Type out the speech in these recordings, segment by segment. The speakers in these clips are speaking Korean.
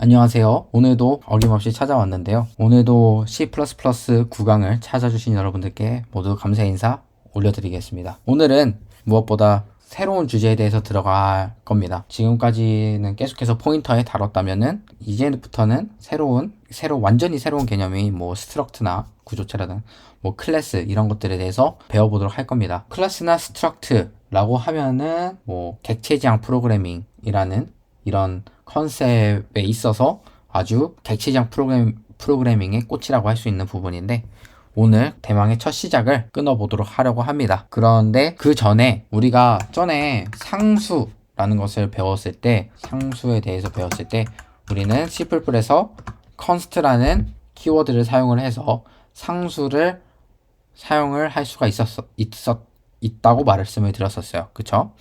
안녕하세요. 오늘도 어김없이 찾아왔는데요. 오늘도 C++ 9강을 찾아주신 여러분들께 모두 감사의 인사 올려드리겠습니다. 오늘은 무엇보다 새로운 주제에 대해서 들어갈 겁니다. 지금까지는 계속해서 포인터에 다뤘다면은 이제부터는 완전히 새로운 개념이 스트럭트나 구조체라든 클래스 이런 것들에 대해서 배워보도록 할 겁니다. 클래스나 스트럭트라고 하면은 객체지향 프로그래밍이라는 이런 컨셉에 있어서 아주 객체지향 프로그래밍의 꽃이라고 할 수 있는 부분인데, 오늘 대망의 첫 시작을 끊어보도록 하려고 합니다. 그런데 그 전에 우리가 전에 상수라는 것을 배웠을 때, 상수에 대해서 배웠을 때 우리는 C++에서 const라는 키워드를 사용을 해서 상수를 사용을 할 수가 있다고 말씀을 드렸었어요. 그쵸?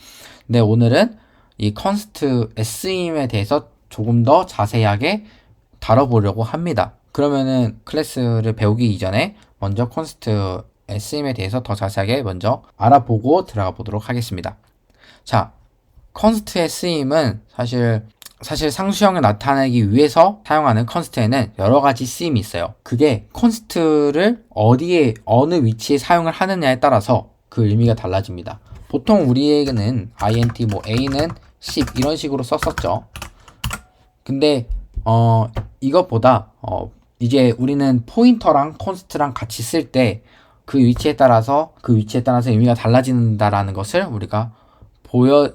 근데 오늘은 이 const SIM에 대해서 조금 더 자세하게 다뤄보려고 합니다. 그러면은 클래스를 배우기 이전에 먼저 const SIM에 대해서 더 자세하게 먼저 알아보고 들어가 보도록 하겠습니다. 자, const SIM은 사실 상수형을 나타내기 위해서 사용하는 const에는 여러 가지 쓰임이 있어요. 그게 const를 어느 위치에 사용을 하느냐에 따라서 그 의미가 달라집니다. 보통 우리에게는 int, a는 10 이런 식으로 썼었죠. 근데 이것보다 이제 우리는 포인터랑 const랑 같이 쓸 때 그 위치에 따라서 의미가 달라진다라는 것을 우리가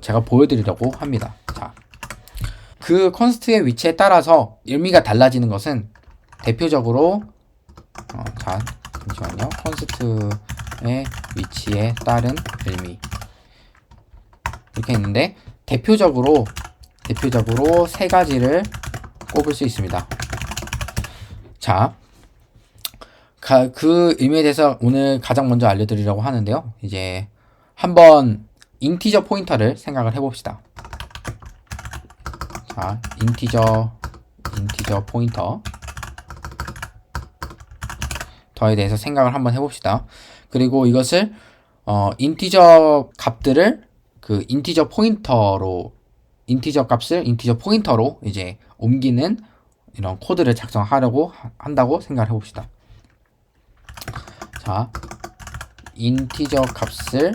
제가 보여드리려고 합니다. 자, 그 const의 위치에 따라서 의미가 달라지는 것은 대표적으로 잠시만요. const의 위치에 따른 의미 이렇게 있는데, 대표적으로 세 가지를 꼽을 수 있습니다. 자, 그 의미에 대해서 오늘 가장 먼저 알려드리려고 하는데요. 이제 한번 인티저 포인터를 생각을 해봅시다. 자, 인티저 포인터 더에 대해서 생각을 한번 해봅시다. 그리고 이것을 인티저 값들을 그 인티저 값을 인티저 포인터로 이제 옮기는 이런 코드를 작성하려고 한다고 생각을 해봅시다. 자, 인티저 값을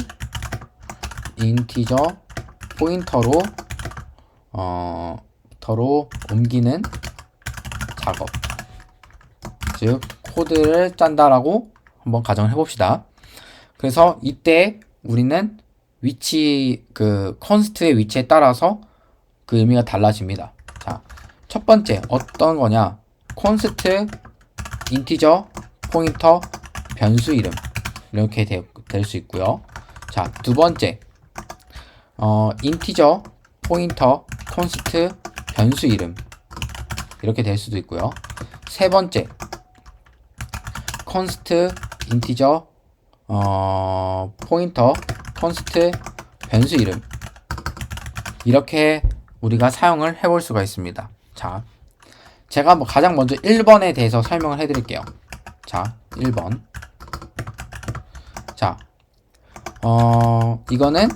인티저 포인터로 옮기는 작업, 즉 코드를 짠다라고 한번 가정을 해봅시다. 그래서 이때 우리는 const의 위치에 따라서 그 의미가 달라집니다. 자, 첫 번째 어떤 거냐? const 인티저 포인터 변수 이름 이렇게 될 수 있고요. 자, 두 번째 인티저 포인터 const 변수 이름 이렇게 될 수도 있고요. 세 번째 const 인티저 포인터 const 변수 이름 이렇게 우리가 사용을 해볼 수가 있습니다. 자, 제가 가장 먼저 1번에 대해서 설명을 해드릴게요. 자, 1번. 자, 이거는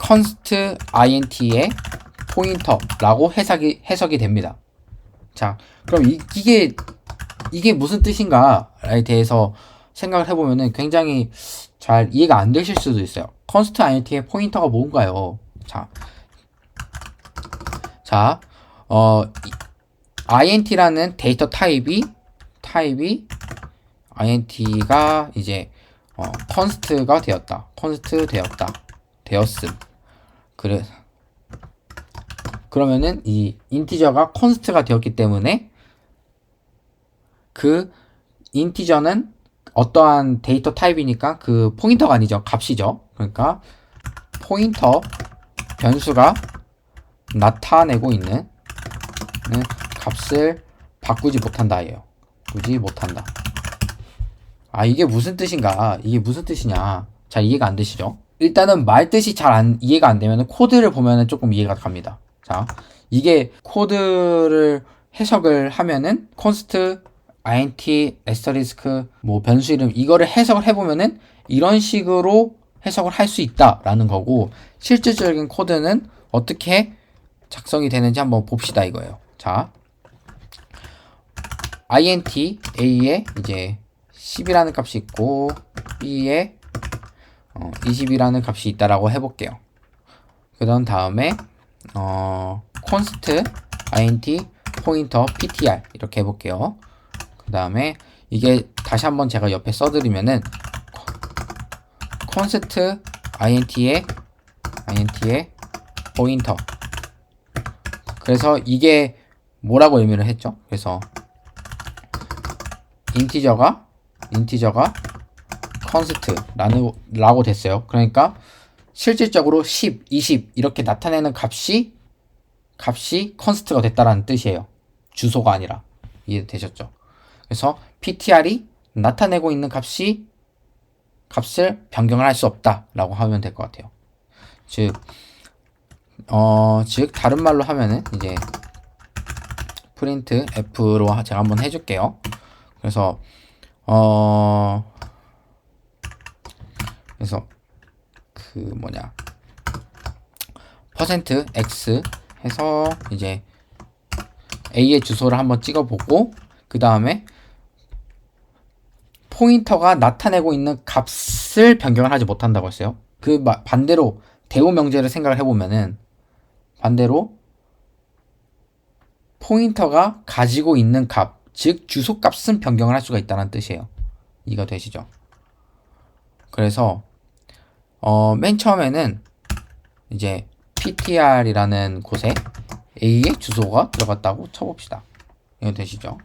const int의 포인터라고 해석이 됩니다. 자, 그럼 이게 무슨 뜻인가에 대해서 생각을 해보면은 굉장히 잘 이해가 안 되실 수도 있어요. const int의 포인터가 뭔가요? 자, int라는 데이터 타입이 int가 이제 const가 되었음. 그러면은 이 인티저가 const가 되었기 때문에 그 인티저는 어떠한 데이터 타입이니까 그 포인터가 아니죠. 값이죠. 그러니까 포인터 변수가 나타내고 있는 값을 바꾸지 못한다예요. 바꾸지 못한다. 아, 이게 무슨 뜻인가? 이게 무슨 뜻이냐? 잘 이해가 안 되시죠? 일단은 말뜻이 잘 이해가 안 되면 코드를 보면은 조금 이해가 갑니다. 자, 이게 코드를 해석을 하면은 const int asterisk 변수 이름 이거를 해석을 해보면은 이런 식으로 해석을 할 수 있다라는 거고, 실질적인 코드는 어떻게 작성이 되는지 한번 봅시다 이거예요. 자, int a에 이제 10이라는 값이 있고 b에 20이라는 값이 있다라고 해볼게요. 그런 다음에 const int 포인터 ptr 이렇게 해볼게요. 그 다음에 이게 다시 한번 제가 옆에 써드리면은 const int의 포인터. 그래서 이게 뭐라고 의미를 했죠? 그래서 인티저가 const라고 됐어요. 그러니까 실질적으로 10, 20 이렇게 나타내는 값이 const가 됐다라는 뜻이에요. 주소가 아니라. 이해되셨죠? 그래서 ptr이 나타내고 있는 값을 변경을 할 수 없다라고 하면 될 것 같아요. 즉 다른 말로 하면은 이제 print f로 제가 한번 해줄게요. 그래서 %x 해서 이제 a의 주소를 한번 찍어보고 그 다음에 포인터가 나타내고 있는 값을 변경을 하지 못한다고 했어요. 그 반대로 대우 명제를 생각을 해보면은 반대로 포인터가 가지고 있는 값, 즉 주소값은 변경을 할 수가 있다는 뜻이에요. 이해가 되시죠? 그래서 맨 처음에는 이제 ptr이라는 곳에 a의 주소가 들어갔다고 쳐봅시다. 이해가 되시죠?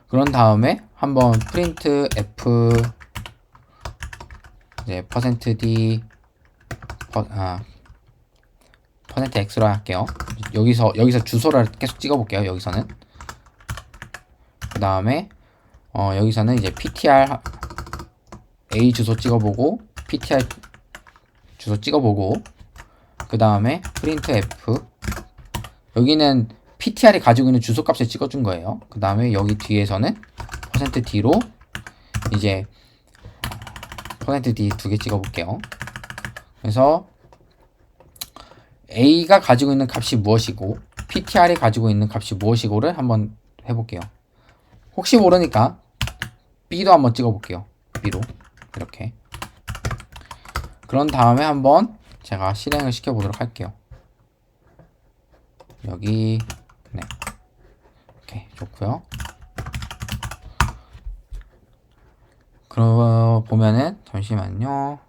그런 다음에 한번 print f 이제 %d %x로 할게요. 여기서 주소를 계속 찍어볼게요. 여기서는 그 다음에 여기서는 이제 ptr a 주소 찍어보고 ptr 주소 찍어보고 그 다음에 printf 여기는 ptr이 가지고 있는 주소값을 찍어준 거예요. 그 다음에 여기 뒤에서는 %d로 이제 %d 두 개 찍어볼게요. 그래서 a가 가지고 있는 값이 무엇이고 ptr이 가지고 있는 값이 무엇이고를 한번 해볼게요. 혹시 모르니까 b도 한번 찍어볼게요. b로 이렇게. 그런 다음에 한번 제가 실행을 시켜보도록 할게요. 여기 네 이렇게 좋고요. 그러고 보면은 잠시만요.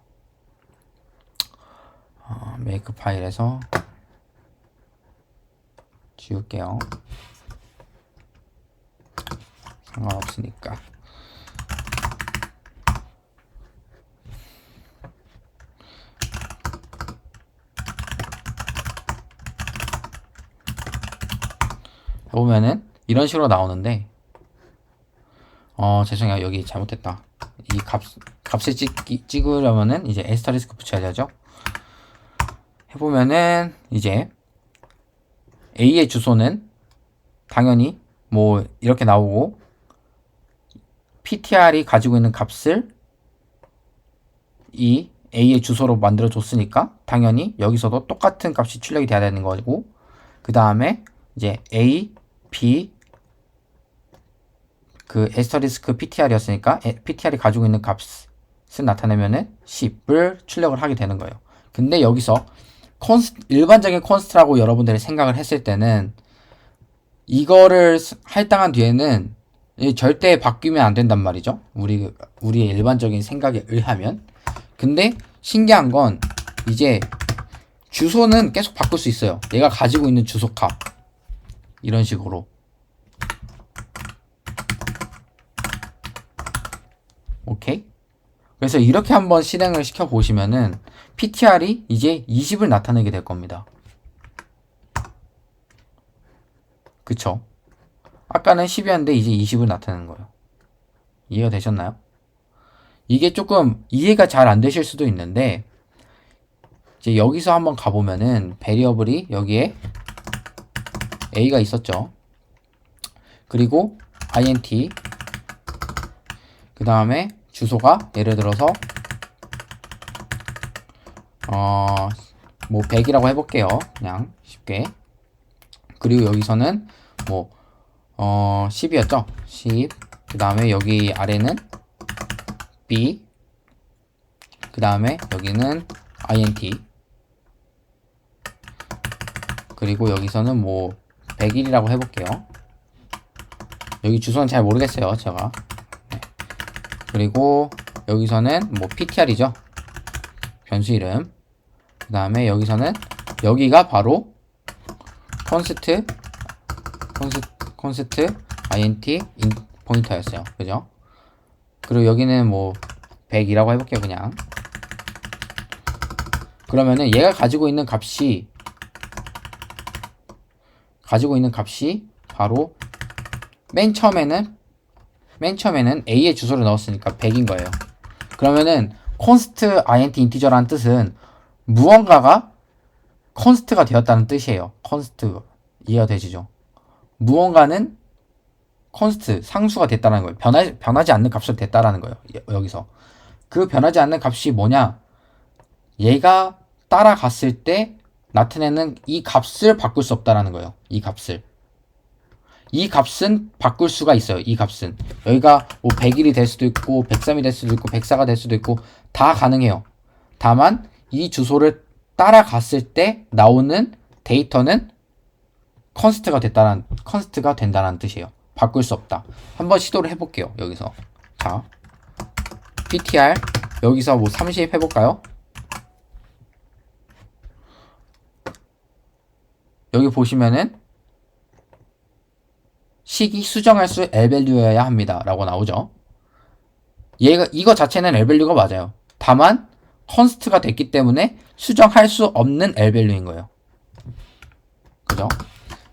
메이크 파일에서 지울게요. 상관없으니까. 보면은 이런 식으로 나오는데 죄송해요. 여기 잘못했다. 이 값을 찍으려면은 이제 에스터리스크 붙여야 되죠. 해보면은 이제 a의 주소는 당연히 뭐 이렇게 나오고 ptr이 가지고 있는 값을 이 a의 주소로 만들어 줬으니까 당연히 여기서도 똑같은 값이 출력이 돼야 되는 거고 그 다음에 이제 a, b 그 에스터리스크 ptr이었으니까 ptr이 가지고 있는 값을 나타내면은 10을 출력을 하게 되는 거예요. 근데 여기서 일반적인 컨스트라고 여러분들이 생각을 했을 때는 이거를 할당한 뒤에는 절대 바뀌면 안 된단 말이죠. 우리의 일반적인 생각에 의하면. 근데 신기한 건 이제 주소는 계속 바꿀 수 있어요. 얘가 가지고 있는 주소값 이런 식으로. 오케이? 그래서 이렇게 한번 실행을 시켜 보시면은 ptr이 이제 20을 나타내게 될 겁니다. 그쵸? 아까는 10이었는데 이제 20을 나타내는 거예요. 이해가 되셨나요? 이게 조금 이해가 잘 안 되실 수도 있는데 이제 여기서 한번 가보면은 베리어블이 여기에 a가 있었죠. 그리고 int 그 다음에 주소가 예를 들어서 뭐 100이라고 해볼게요. 그냥 쉽게 그리고 여기서는 뭐 10이었죠? 10. 그 다음에 여기 아래는 B. 그 다음에 여기는 int. 그리고 여기서는 뭐 101이라고 해볼게요. 여기 주소는 잘 모르겠어요, 제가. 네. 그리고 여기서는 뭐 ptr이죠. 변수 이름. 그 다음에 여기서는 여기가 바로 const int 포인터였어요. 그죠? 그리고 여기는 뭐 100이라고 해볼게요, 그냥. 그러면은 얘가 가지고 있는 값이 바로 맨 처음에는 A의 주소를 넣었으니까 100인 거예요. 그러면은 const int 인티저라는 뜻은 무언가가 const가 되었다는 뜻이에요. const 이해가 되시죠? 무언가는 const 상수가 됐다는 거예요. 변하지 않는 값을 됐다라는 거예요. 여기서 그 변하지 않는 값이 뭐냐? 얘가 따라갔을 때 나타내는 이 값을 바꿀 수 없다라는 거예요. 이 값은 바꿀 수가 있어요. 이 값은 여기가 뭐 101이 될 수도 있고 103이 될 수도 있고 104가 될 수도 있고 다 가능해요. 다만 이 주소를 따라갔을 때 나오는 데이터는 컨스트가 된다는 뜻이에요. 바꿀 수 없다. 한번 시도를 해볼게요. 여기서 자 ptr 여기서 뭐 30 해볼까요? 여기 보시면은 식이 수정할 수 L밸류여야 합니다 라고 나오죠. 이거 자체는 L밸류가 맞아요. 다만 컨스트가 됐기 때문에 수정할 수 없는 L밸류인 거예요. 그죠?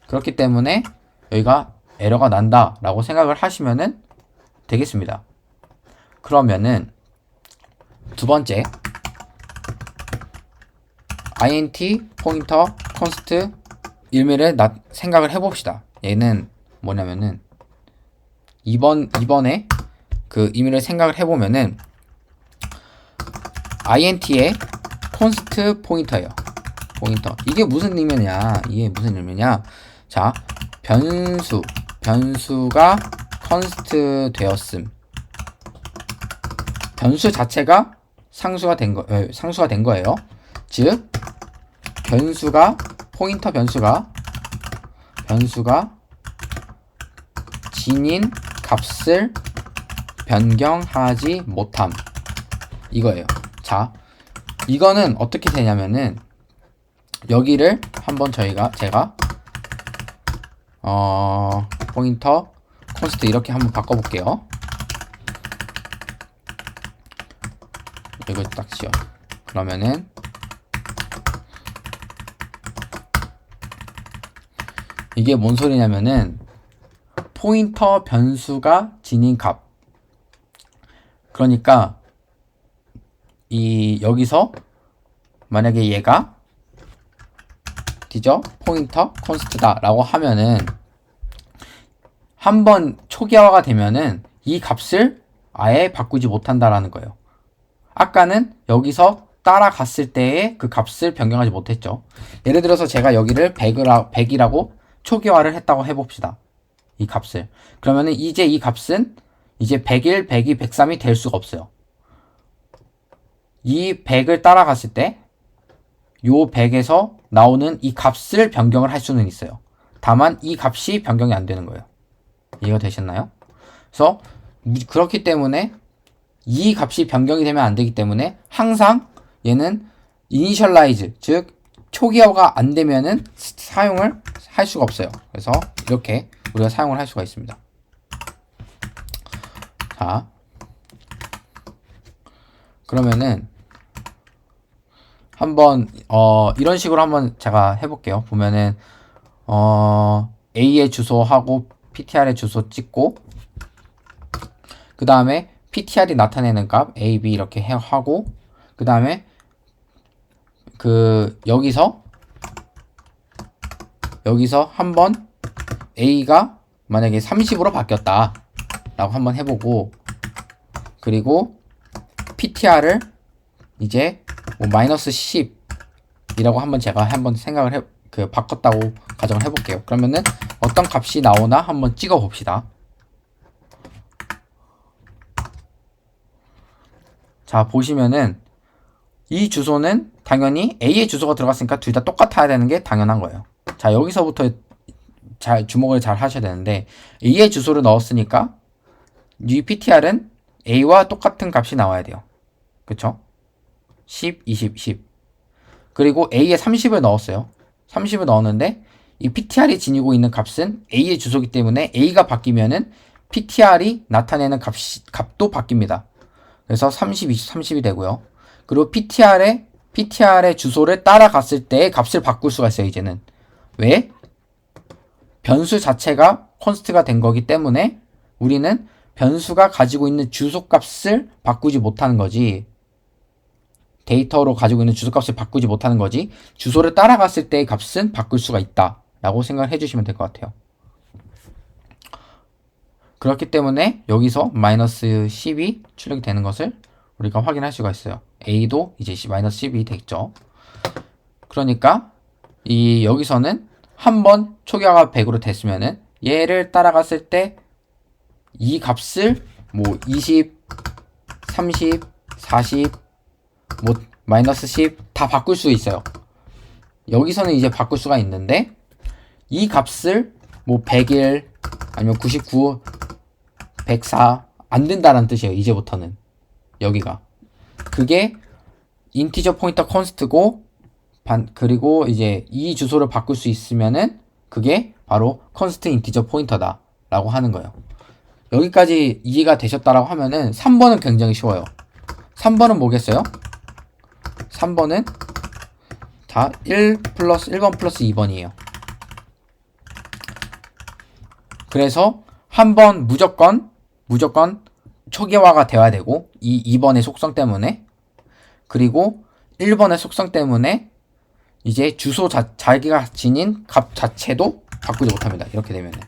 그렇기 때문에 여기가 에러가 난다 라고 생각을 하시면은 되겠습니다. 그러면은 두 번째 int 포인터 const 의미를 생각을 해봅시다. 얘는 뭐냐면은 이번에 그 의미를 생각을 해보면은 int의 const 포인터예요. 이게 무슨 의미냐? 자, 변수가 const 되었음. 변수 자체가 상수가 된 거예요. 즉 포인터 변수가 지닌 값을 변경하지 못함. 이거예요. 자, 이거는 어떻게 되냐면은 여기를 한번 제가 포인터 const 이렇게 한번 바꿔볼게요. 이거 딱 지워. 그러면은 이게 뭔 소리냐면은 포인터 변수가 지닌 값. 그러니까 여기서 만약에 얘가 포인터 const다 라고 하면은 한번 초기화가 되면은 이 값을 아예 바꾸지 못한다라는 거예요. 아까는 여기서 따라갔을 때의 그 값을 변경하지 못했죠. 예를 들어서 제가 여기를 100이라고 초기화를 했다고 해봅시다. 이 값을. 그러면은 이제 이 값은 이제 101, 102, 103이 될 수가 없어요. 이 100을 따라갔을 때 요 100에서 나오는 이 값을 변경을 할 수는 있어요. 다만 이 값이 변경이 안 되는 거예요. 이해가 되셨나요? 그래서 그렇기 때문에 이 값이 변경이 되면 안 되기 때문에 항상 얘는 initialize, 즉 초기화가 안 되면은 사용을 할 수가 없어요. 그래서 이렇게 우리가 사용을 할 수가 있습니다. 자, 그러면은 한번 이런 식으로 한번 제가 해볼게요. 보면은 A의 주소하고 PTR의 주소 찍고 그 다음에 PTR이 나타내는 값 A, B 이렇게 하고 그 다음에 여기서 한번 A가 만약에 30으로 바뀌었다 라고 한번 해보고 그리고 PTR을 이제 뭐 마이너스 10이라고 한번 제가 한번 생각을 바꿨다고 가정을 해볼게요. 그러면은 어떤 값이 나오나 한번 찍어 봅시다. 자, 보시면은 이 주소는 당연히 A의 주소가 들어갔으니까 둘 다 똑같아야 되는 게 당연한 거예요. 자, 여기서부터 주목을 잘 하셔야 되는데, A의 주소를 넣었으니까 이 PTR은 A와 똑같은 값이 나와야 돼요. 그쵸? 10, 20, 10. 그리고 A에 30을 넣었어요. 30을 넣었는데 이 PTR이 지니고 있는 값은 A의 주소이기 때문에 A가 바뀌면은 PTR이 나타내는 값도 바뀝니다. 그래서 30, 20, 30이 되고요. 그리고 PTR의 주소를 따라갔을 때의 값을 바꿀 수가 있어요, 이제는. 왜? 변수 자체가 콘스트가 된 거기 때문에 우리는 변수가 가지고 있는 주소 값을 바꾸지 못하는 거지. 데이터로 가지고 있는 주소 값을 바꾸지 못하는 거지. 주소를 따라갔을 때의 값은 바꿀 수가 있다 라고 생각을 해주시면 될 것 같아요. 그렇기 때문에 여기서 마이너스 10이 출력이 되는 것을 우리가 확인할 수가 있어요. A도 이제 마이너스 10이 되겠죠. 그러니까 여기서는 한번 초기화가 100으로 됐으면은 얘를 따라갔을 때 이 값을 뭐 20, 30, 40, 뭐 마이너스 10 다 바꿀 수 있어요. 여기서는 이제 바꿀 수가 있는데 이 값을 뭐 101 아니면 99, 104 안 된다는 뜻이에요. 이제부터는 여기가 그게 인티저 포인터 컨스트고 그리고 이제 이 주소를 바꿀 수 있으면은 그게 바로 컨스트 인티저 포인터다 라고 하는 거예요. 여기까지 이해가 되셨다라고 하면은 3번은 굉장히 쉬워요. 3번은 뭐겠어요? 3번은 다 1번 플러스 2번이에요. 그래서 한 번 무조건 초기화가 되어야 되고 이 2번의 속성 때문에 그리고 1번의 속성 때문에 이제 주소 자기가 지닌 값 자체도 바꾸지 못합니다. 이렇게 되면은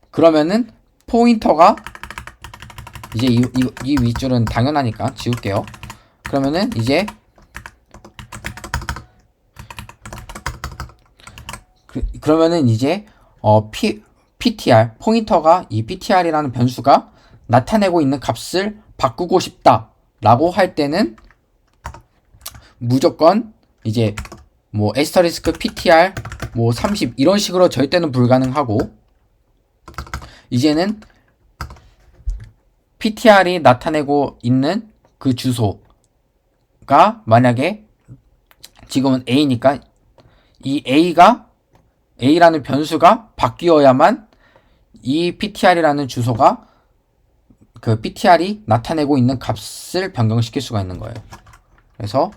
그러면은 포인터가 이제 이 윗줄은 당연하니까 지울게요. 그러면은 이제 그러면은 이제 PTR 포인터가 이 PTR이라는 변수가 나타내고 있는 값을 바꾸고 싶다라고 할 때는 무조건 이제 뭐 에스터리스크 PTR 뭐 30 이런 식으로 절대는 불가능하고 이제는 PTR이 나타내고 있는 그 주소가 만약에 지금은 A니까 이 A라는 변수가 바뀌어야만 이 PTR이라는 주소가 그 PTR이 나타내고 있는 값을 변경시킬 수가 있는 거예요. 그래서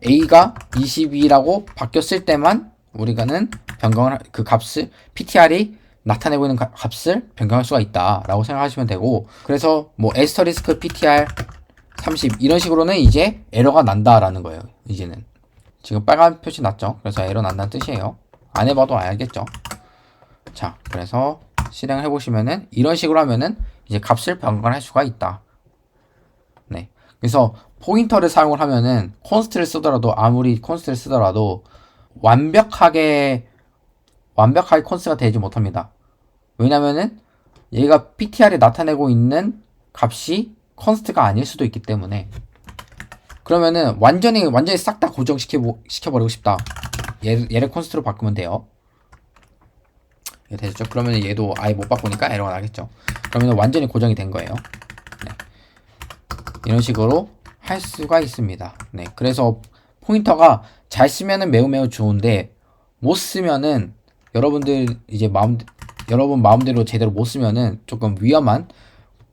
A가 22라고 바뀌었을 때만 우리가는 변경을 그 값을 PTR이 나타내고 있는 값을 변경할 수가 있다라고 생각하시면 되고 그래서 뭐 에스터리스크 PTR 30 이런 식으로는 이제 에러가 난다라는 거예요. 이제는 지금 빨간 표시 났죠. 그래서 에러 난다는 뜻이에요. 안 해봐도 알겠죠. 자, 그래서 실행을 해보시면은 이런 식으로 하면은 이제 값을 변경할 수가 있다. 네. 그래서 포인터를 사용을 하면은 콘스트를 쓰더라도 아무리 콘스트를 쓰더라도 완벽하게 콘스트가 되지 못합니다. 왜냐면은 얘가 PTR에 나타내고 있는 값이 콘스트가 아닐 수도 있기 때문에 그러면은 완전히 싹 다 고정시켜버리고 싶다. 얘를 콘스트로 바꾸면 돼요. 됐죠? 그러면 얘도 아예 못 바꾸니까 에러가 나겠죠. 그러면 완전히 고정이 된 거예요. 네. 이런 식으로 할 수가 있습니다. 네. 그래서 포인터가 잘 쓰면은 매우 좋은데 못 쓰면은 여러분 마음대로 제대로 못 쓰면은 조금 위험한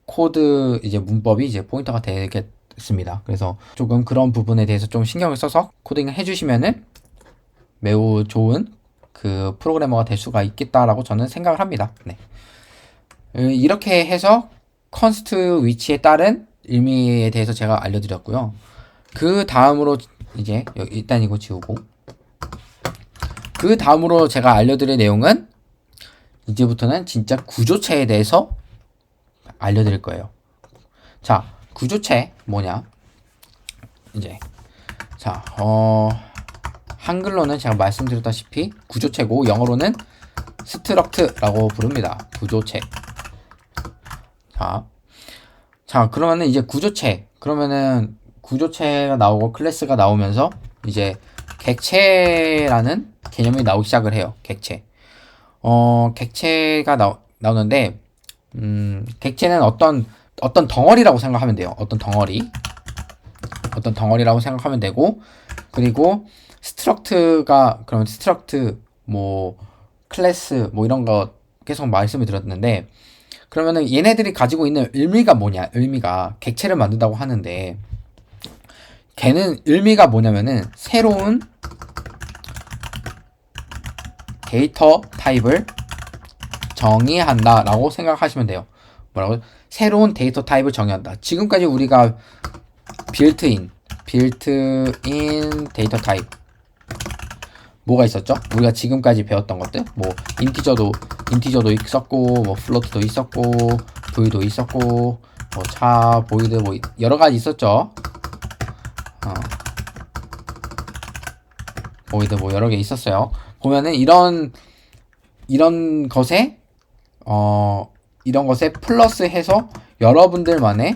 코드 이제 문법이 이제 포인터가 되겠습니다. 그래서 조금 그런 부분에 대해서 좀 신경을 써서 코딩을 해주시면은 매우 좋은 그 프로그래머가 될 수가 있겠다라고 저는 생각을 합니다. 네. 이렇게 해서 컨스트 위치에 따른 의미에 대해서 제가 알려드렸고요. 그 다음으로 이제 일단 이거 지우고 그 다음으로 제가 알려드릴 내용은 이제부터는 진짜 구조체에 대해서 알려드릴 거예요. 자, 구조체 뭐냐? 이제 자, 한글로는 제가 말씀드렸다시피 구조체고 영어로는 스트럭트라고 부릅니다. 구조체. 자, 그러면은 이제 그러면은 구조체가 나오고 클래스가 나오면서 이제 객체라는 개념이 나오기 시작을 해요. 객체. 객체가 나오는데, 객체는 어떤 덩어리라고 생각하면 돼요. 어떤 덩어리라고 생각하면 되고, 그리고 그러면 스트럭트, 클래스, 이런 거 계속 말씀을 드렸는데, 그러면은 얘네들이 가지고 있는 의미가 뭐냐? 의미가 객체를 만든다고 하는데, 걔는 의미가 뭐냐면은 새로운 데이터 타입을 정의한다 라고 생각하시면 돼요. 뭐라고? 새로운 데이터 타입을 정의한다. 지금까지 우리가 빌트인 데이터 타입 뭐가 있었죠? 우리가 지금까지 배웠던 것들 인티저도 있었고 플로트도 있었고 보이도 있었고 보이드 여러가지 있었죠. 보이드 여러 개 있었어요. 보면은 이런 것에 플러스 해서 여러분들만의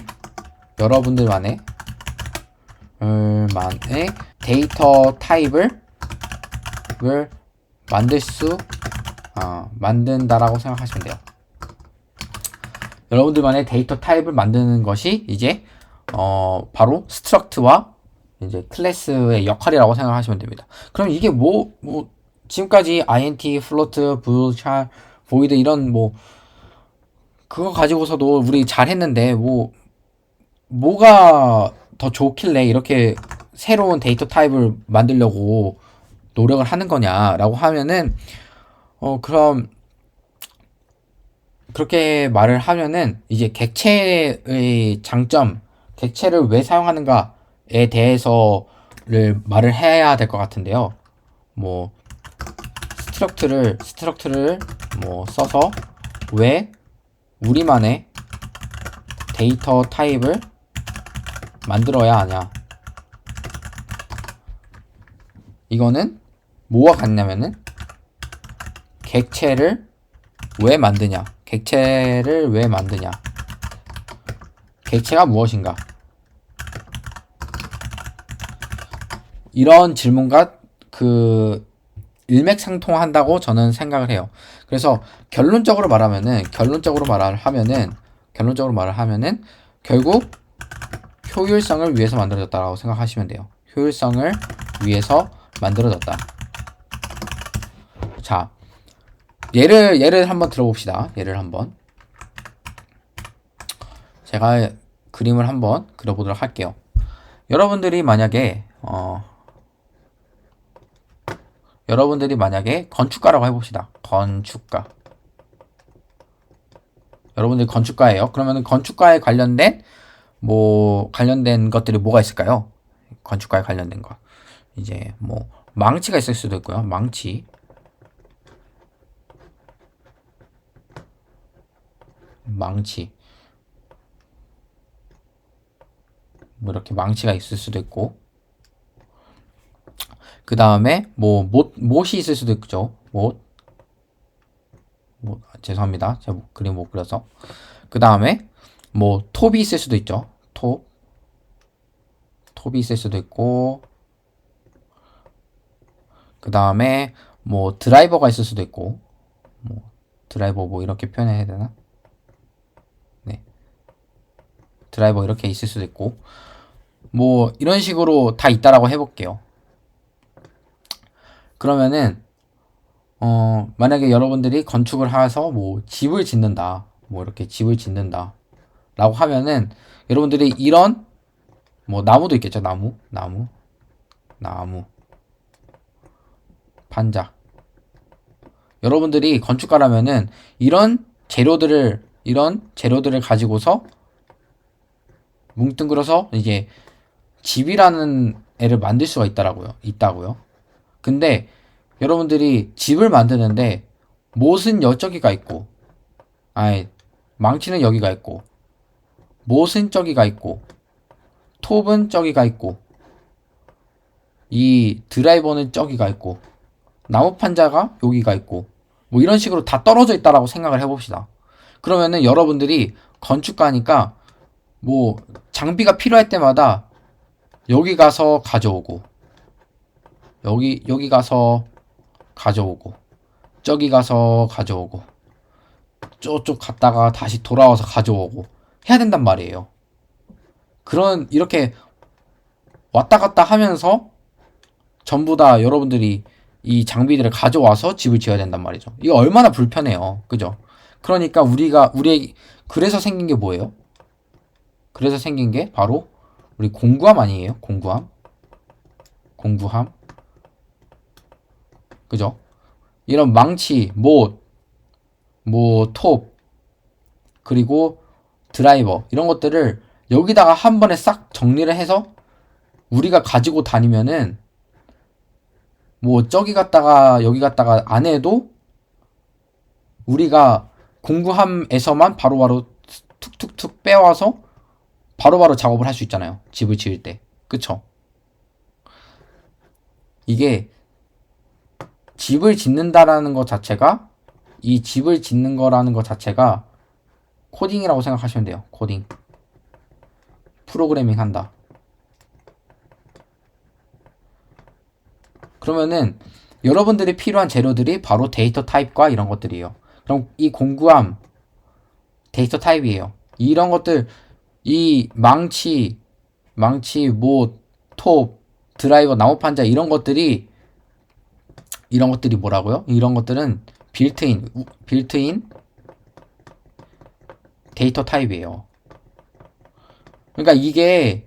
데이터 타입을 만든다라고 생각하시면 돼요. 여러분들만의 데이터 타입을 만드는 것이 이제 바로 스트럭트와 이제 클래스의 역할이라고 생각하시면 됩니다. 그럼 이게 지금까지 int, float, bool, char, void 이런 그거 가지고서도 우리 잘했는데 뭐가 더 좋길래 이렇게 새로운 데이터 타입을 만들려고 노력을 하는 거냐라고 하면은 그럼 그렇게 말을 하면은 이제 객체의 장점, 객체를 왜 사용하는가에 대해서를 말을 해야 될 것 같은데요. 스트럭트를 써서 왜 우리만의 데이터 타입을 만들어야 하냐. 이거는 뭐와 같냐면은 객체를 왜 만드냐. 객체가 무엇인가. 이런 질문과 일맥상통한다고 저는 생각을 해요. 그래서 결론적으로 말하면은 결국 효율성을 위해서 만들어졌다라고 생각하시면 돼요. 효율성을 위해서 만들어졌다. 자, 예를 한번 들어봅시다. 제가 그림을 한번 그려보도록 할게요. 여러분들이 만약에 건축가라고 해봅시다. 여러분들이 건축가예요. 그러면 건축가에 관련된 것들이 뭐가 있을까요? 건축가에 관련된 거. 이제 망치가 있을 수도 있고요. 망치. 이렇게 망치가 있을 수도 있고, 그 다음에 못이 있을 수도 있죠. 죄송합니다. 제가 그림 못 그려서. 그 다음에 톱이 있을 수도 있죠. 톱이 있을 수도 있고, 그 다음에 드라이버가 있을 수도 있고, 드라이버 이렇게 표현해야 되나? 네. 드라이버 이렇게 있을 수도 있고, 이런 식으로 다 있다라고 해볼게요. 그러면은 만약에 여러분들이 건축을 해서 집을 짓는다, 이렇게 집을 짓는다 라고 하면은 여러분들이 이런 나무도 있겠죠. 나무 판자. 여러분들이 건축가라면은 이런 재료들을 가지고서 뭉뚱그려서 이제 집이라는 애를 만들 수가 있다고요. 근데 여러분들이 집을 만드는데 못은 여기가 있고, 망치는 여기가 있고, 못은 저기가 있고, 톱은 저기가 있고, 이 드라이버는 저기가 있고 나무 판자가 여기가 있고 뭐 이런 식으로 다 떨어져 있다라고 생각을 해봅시다. 그러면은 여러분들이 건축가니까 뭐 장비가 필요할 때마다 여기 가서 가져오고 여기 가서 가져오고 저기 가서 가져오고 저쪽 갔다가 다시 돌아와서 가져오고 해야 된단 말이에요. 이렇게 왔다 갔다 하면서 전부 다 여러분들이 이 장비들을 가져와서 집을 지어야 된단 말이죠. 이거 얼마나 불편해요. 그죠? 그러니까 그래서 생긴 게 뭐예요? 그래서 생긴 게 바로 우리 공구함 아니에요? 공구함. 그죠? 이런 망치, 톱, 그리고 드라이버 이런 것들을 여기다가 한 번에 싹 정리를 해서 우리가 가지고 다니면은 뭐 저기 갔다가 여기 갔다가 안 해도 우리가 공구함에서만 바로바로 툭툭툭 빼와서 바로바로 작업을 할 수 있잖아요. 집을 지을 때. 그쵸? 이게 집을 짓는다라는 것 자체가 이 집을 짓는 거라는 것 자체가 코딩이라고 생각하시면 돼요. 코딩. 프로그래밍 한다. 그러면은 여러분들이 필요한 재료들이 바로 데이터 타입과 이런 것들이에요. 그럼 이 공구함 데이터 타입이에요. 이런 것들 이 망치, 톱, 드라이버, 나무판자 이런 것들이 뭐라고요? 이런 것들은 빌트인 데이터 타입이에요. 그러니까 이게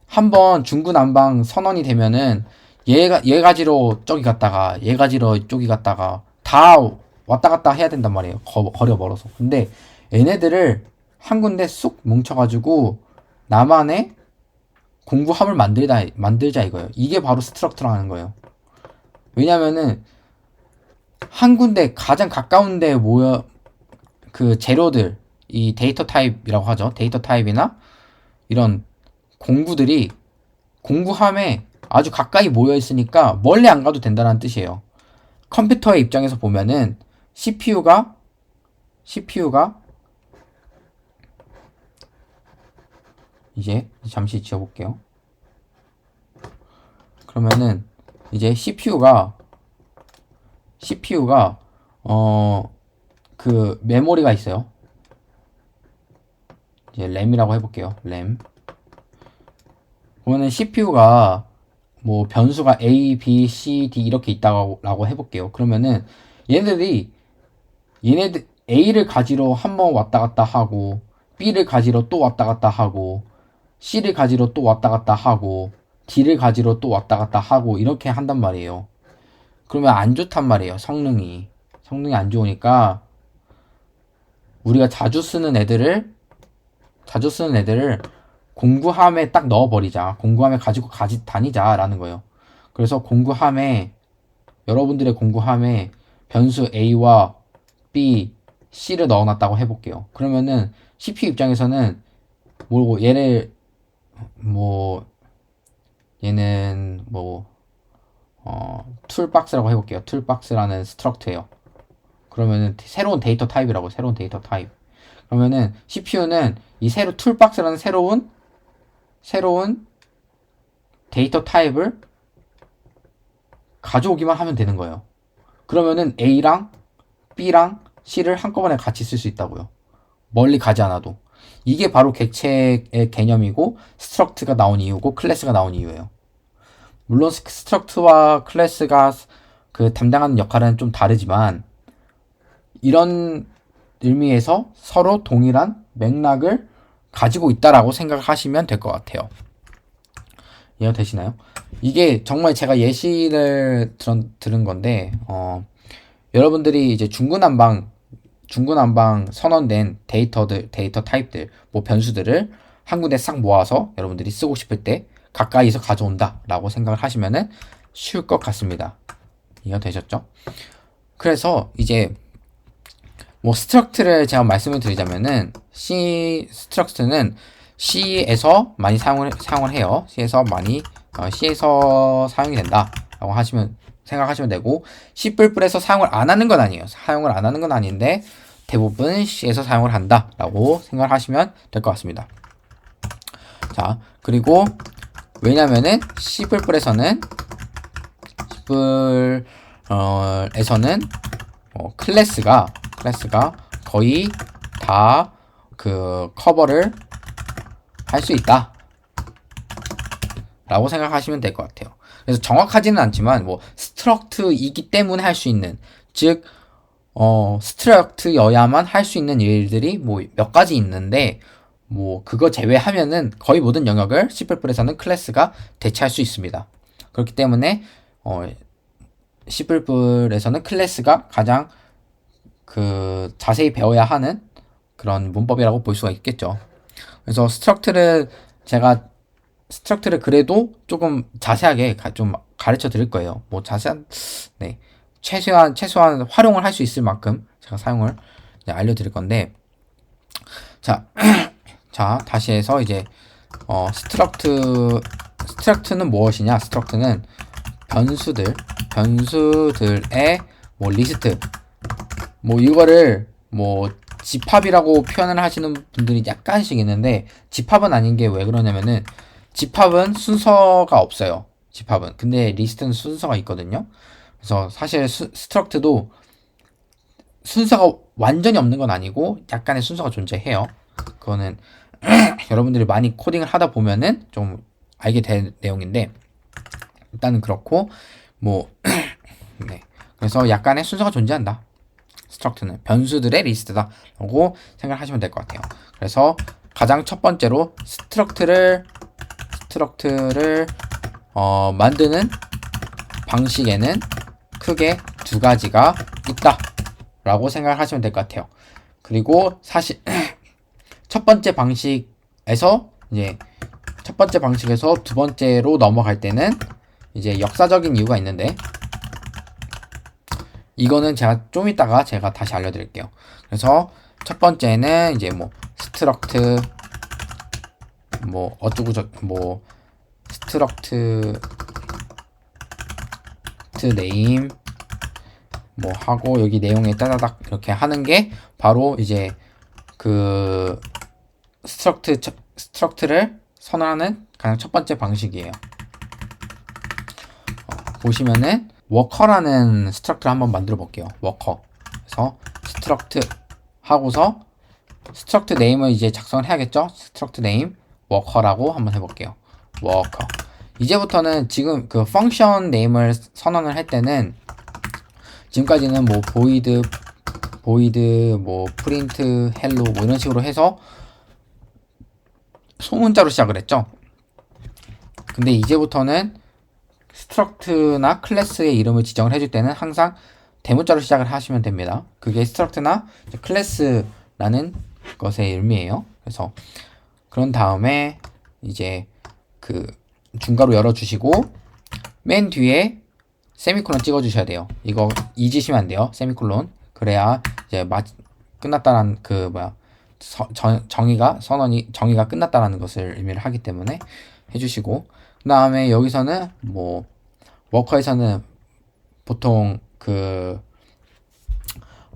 한번 중구난방 선언이 되면은 얘 가지러 저기 갔다가 얘 가지러 저기 갔다가 다 왔다 갔다 해야 된단 말이에요. 거리가 멀어서. 근데 얘네들을 한 군데 쑥 뭉쳐가지고 나만의 공구함을 만들자 이거예요. 이게 바로 스트럭처라는 거예요. 왜냐면은 한 군데 가장 가까운 데 모여 그 재료들 이 데이터 타입이라고 하죠. 데이터 타입이나 이런 공구들이 공구함에 아주 가까이 모여 있으니까 멀리 안 가도 된다는 뜻이에요. 컴퓨터의 입장에서 보면은 CPU가 이제 잠시 지워볼게요. 그러면은 이제 CPU가 그 메모리가 있어요. 이제 램이라고 해볼게요. 램. 보면은 CPU가 뭐 변수가 A, B, C, D 이렇게 있다고 해볼게요. 그러면은 얘네들 A를 가지러 한번 왔다 갔다 하고 B를 가지러 또 왔다 갔다 하고 C를 가지러 또 왔다 갔다 하고 D를 가지러 또 왔다 갔다 하고 이렇게 한단 말이에요. 그러면 안 좋단 말이에요. 성능이 안 좋으니까 우리가 자주 쓰는 애들을 공구함에 딱 넣어버리자. 공구함에 가지고 다니자라는 거예요. 그래서 여러분들의 공구함에 변수 A와 B, C를 넣어놨다고 해볼게요. 그러면은 CPU 입장에서는 얘는 툴박스라고 해볼게요. 툴박스라는 스트럭트예요. 그러면은 새로운 데이터 타입이라고 새로운 데이터 타입. 그러면은 CPU는 이 툴박스라는 새로운 데이터 타입을 가져오기만 하면 되는 거예요. 그러면은 A랑 B랑 C를 한꺼번에 같이 쓸 수 있다고요. 멀리 가지 않아도. 이게 바로 객체의 개념이고 스트럭트가 나온 이유고 클래스가 나온 이유예요. 물론 스트럭트와 클래스가 그 담당하는 역할은 좀 다르지만 이런 의미에서 서로 동일한 맥락을 가지고 있다라고 생각하시면 될 것 같아요. 이해가 되시나요? 이게 정말 제가 예시를 들은 건데 여러분들이 이제 중구난방 선언된 데이터 타입들, 뭐 변수들을 한 군데 싹 모아서 여러분들이 쓰고 싶을 때 가까이서 가져온다 라고 생각을 하시면은 쉬울 것 같습니다. 이해가 되셨죠? 그래서 이제 뭐 스트럭트를 제가 말씀을 드리자면은 스트럭트는 C에서 많이 사용을 해요. C에서 많이 C에서 사용이 된다 라고 생각하시면 되고, C++에서 사용을 안 하는 건 아니에요. 사용을 안 하는 건 아닌데 대부분 C에서 사용을 한다 라고 생각하시면 될 것 같습니다. 자, 그리고 왜냐면은 C++에서는 클래스가 거의 다 그 커버를 할 수 있다 라고 생각하시면 될 것 같아요. 그래서 정확하지는 않지만 뭐 스트럭트이기 때문에 할 수 있는, 즉 스트럭트여야만 할 수 있는 일들이 뭐 몇 가지 있는데, 뭐 그거 제외하면은 거의 모든 영역을 C++에서는 클래스가 대체할 수 있습니다. 그렇기 때문에 C++에서는 클래스가 가장 그 자세히 배워야 하는 그런 문법이라고 볼 수가 있겠죠. 그래서 스트럭트를 그래도 조금 자세하게 좀 가르쳐 드릴 거예요. 뭐 네. 최소한 활용을 할 수 있을 만큼 제가 사용을 알려드릴 건데, 자, 다시 해서 이제, 스트럭트는 무엇이냐? 스트럭트는 변수들의 뭐 리스트, 뭐 이거를 뭐 집합이라고 표현을 하시는 분들이 약간씩 있는데, 집합은 아닌 게 왜 그러냐면은, 집합은 순서가 없어요. 집합은. 근데 리스트는 순서가 있거든요. 그래서 사실 스트럭트도 순서가 완전히 없는 건 아니고 약간의 순서가 존재해요. 그거는 여러분들이 많이 코딩을 하다 보면은 좀 알게 될 내용인데, 일단은 그렇고, 뭐 네. 그래서 약간의 순서가 존재한다. 스트럭트는 변수들의 리스트다 라고 생각하시면 될 것 같아요. 그래서 가장 첫 번째로 스트럭트를 만드는 방식에는 크게 두 가지가 있다 라고 생각하시면 될 것 같아요. 그리고 사실 첫 번째 방식에서 두 번째로 넘어갈 때는 이제 역사적인 이유가 있는데, 이거는 제가 좀 이따가 제가 다시 알려드릴게요. 그래서 첫 번째는 이제 뭐 스트럭트 뭐 어쩌고 뭐 스트럭트 네임 뭐 하고, 여기 내용에 따다닥 이렇게 하는 게 바로 이제 그 스트럭트를 선언하는 가장 첫 번째 방식이에요. 보시면은 워커라는 스트럭트를 한번 만들어 볼게요. 워커. 그래서 스트럭트 하고서 스트럭트 네임을 이제 작성을 해야겠죠? 스트럭트 네임 워커라고 한번 해볼게요. 워커. 이제부터는 지금 그 펑션 네임을 선언을 할 때는, 지금까지는 뭐 void 뭐 print hello 뭐 이런 식으로 해서 소문자로 시작을 했죠. 근데 이제부터는 스트럭트나 클래스의 이름을 지정을 해줄 때는 항상 대문자로 시작을 하시면 됩니다. 그게 스트럭트나 클래스라는 것의 의미예요. 그래서 그런 다음에 이제 그 중괄호 열어주시고 맨 뒤에 세미콜론 찍어주셔야 돼요. 이거 잊으시면 안 돼요. 세미콜론. 그래야 이제 끝났다는 정의가 끝났다라는 것을 의미를 하기 때문에 해주시고, 그 다음에 여기서는 뭐 워커에서는 보통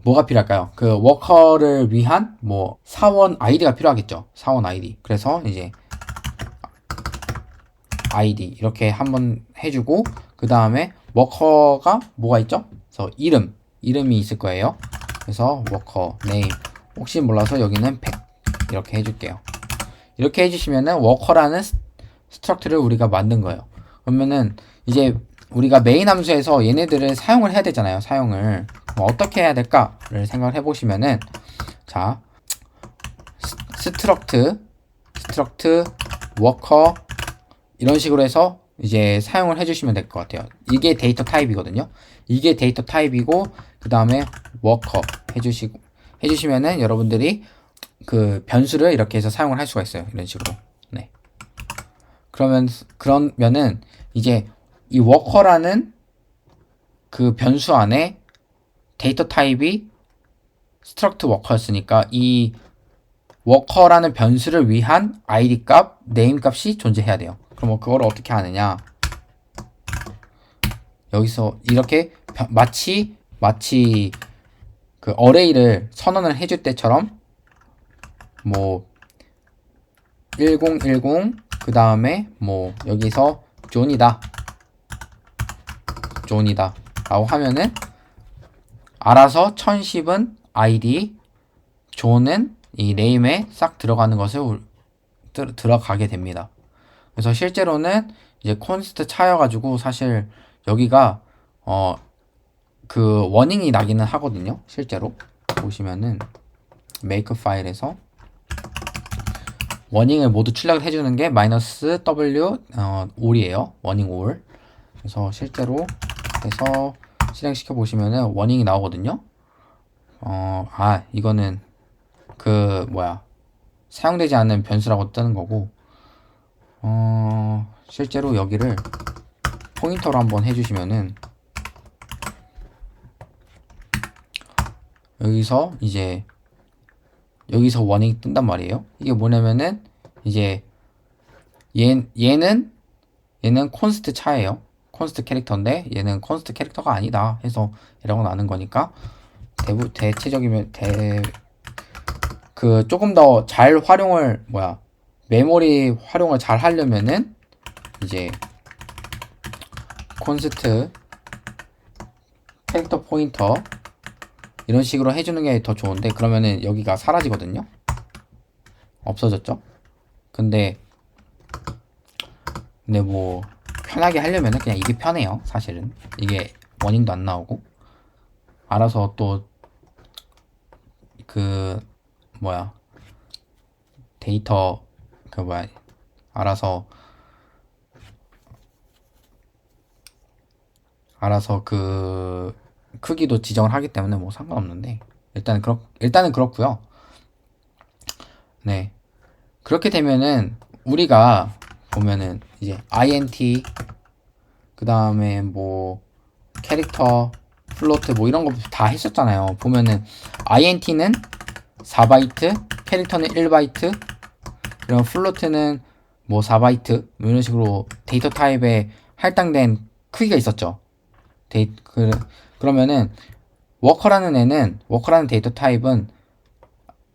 뭐가 필요할까요? 그 워커를 위한 뭐 사원 아이디가 필요하겠죠. 사원 아이디. 그래서 이제 아이디 이렇게 한번 해주고, 그 다음에 워커가 뭐가 있죠? 그래서 이름이 있을 거예요. 그래서 워커 네임, 혹시 몰라서 여기는 100 이렇게 해줄게요. 이렇게 해주시면은 워커라는 스트럭트를 우리가 만든 거예요. 그러면은 이제 우리가 메인 함수에서 얘네들을 사용을 해야 되잖아요. 사용을 어떻게 해야 될까를 생각을 해보시면은, 자, 스트럭트 워커 이런 식으로 해서 이제 사용을 해주시면 될 것 같아요. 이게 데이터 타입이거든요. 이게 데이터 타입이고, 그 다음에 워커 해주시면은 여러분들이 변수를 이렇게 해서 사용을 할 수가 있어요. 이런 식으로. 네. 그러면은 이제 이 워커라는 그 변수 안에 데이터 타입이 스트럭트 워커였으니까 이 워커라는 변수를 위한 id 값, 네임 값이 존재해야 돼요. 그럼 그걸 어떻게 하느냐? 여기서 이렇게 마치 그 어레이를 선언을 해줄 때처럼 뭐 1010 그 다음에 뭐 여기서 존이다 라고 하면은 알아서 1010은 ID, 존은 이 네임에 싹 들어가는 것을 들어가게 됩니다. 그래서 실제로는 이제 콘스트 차여가지고 사실 여기가 그 워닝이 나기는 하거든요. 실제로 보시면은 메이크 파일에서 워닝을 모두 출력을 해주는 게 -w all이에요. 워닝 all. 그래서 실제로 해서 실행시켜 보시면은 워닝이 나오거든요. 이거는 그 사용되지 않는 변수라고 뜨는 거고, 실제로 여기를 포인터로 한번 해주시면은 여기서 워닝이 뜬단 말이에요. 이게 뭐냐면은 이제 얘는 콘스트 차예요. 콘스트 캐릭터인데 얘는 콘스트 캐릭터가 아니다 해서 이라고 나는 거니까 대체적이면 그 조금 더 잘 활용을 메모리 활용을 잘 하려면은 이제 콘스트 캐릭터 포인터 이런 식으로 해주는 게 더 좋은데, 그러면은 여기가 사라지거든요. 없어졌죠. 근데 뭐 편하게 하려면은 그냥 이게 편해요. 사실은 이게 워닝도 안 나오고 알아서 또 데이터 알아서 그 크기도 지정을 하기 때문에 뭐 상관없는데, 일단은 그렇고요. 네, 그렇게 되면은 우리가 보면은 이제 int 그 다음에 뭐 캐릭터 플로트 뭐 이런 거 다 했었잖아요. 보면은 int는 4바이트, 캐릭터는 1바이트, 그리고 플로트는 뭐 4바이트 뭐 이런 식으로 데이터 타입에 할당된 크기가 있었죠. 그러면은 워커라는 데이터 타입은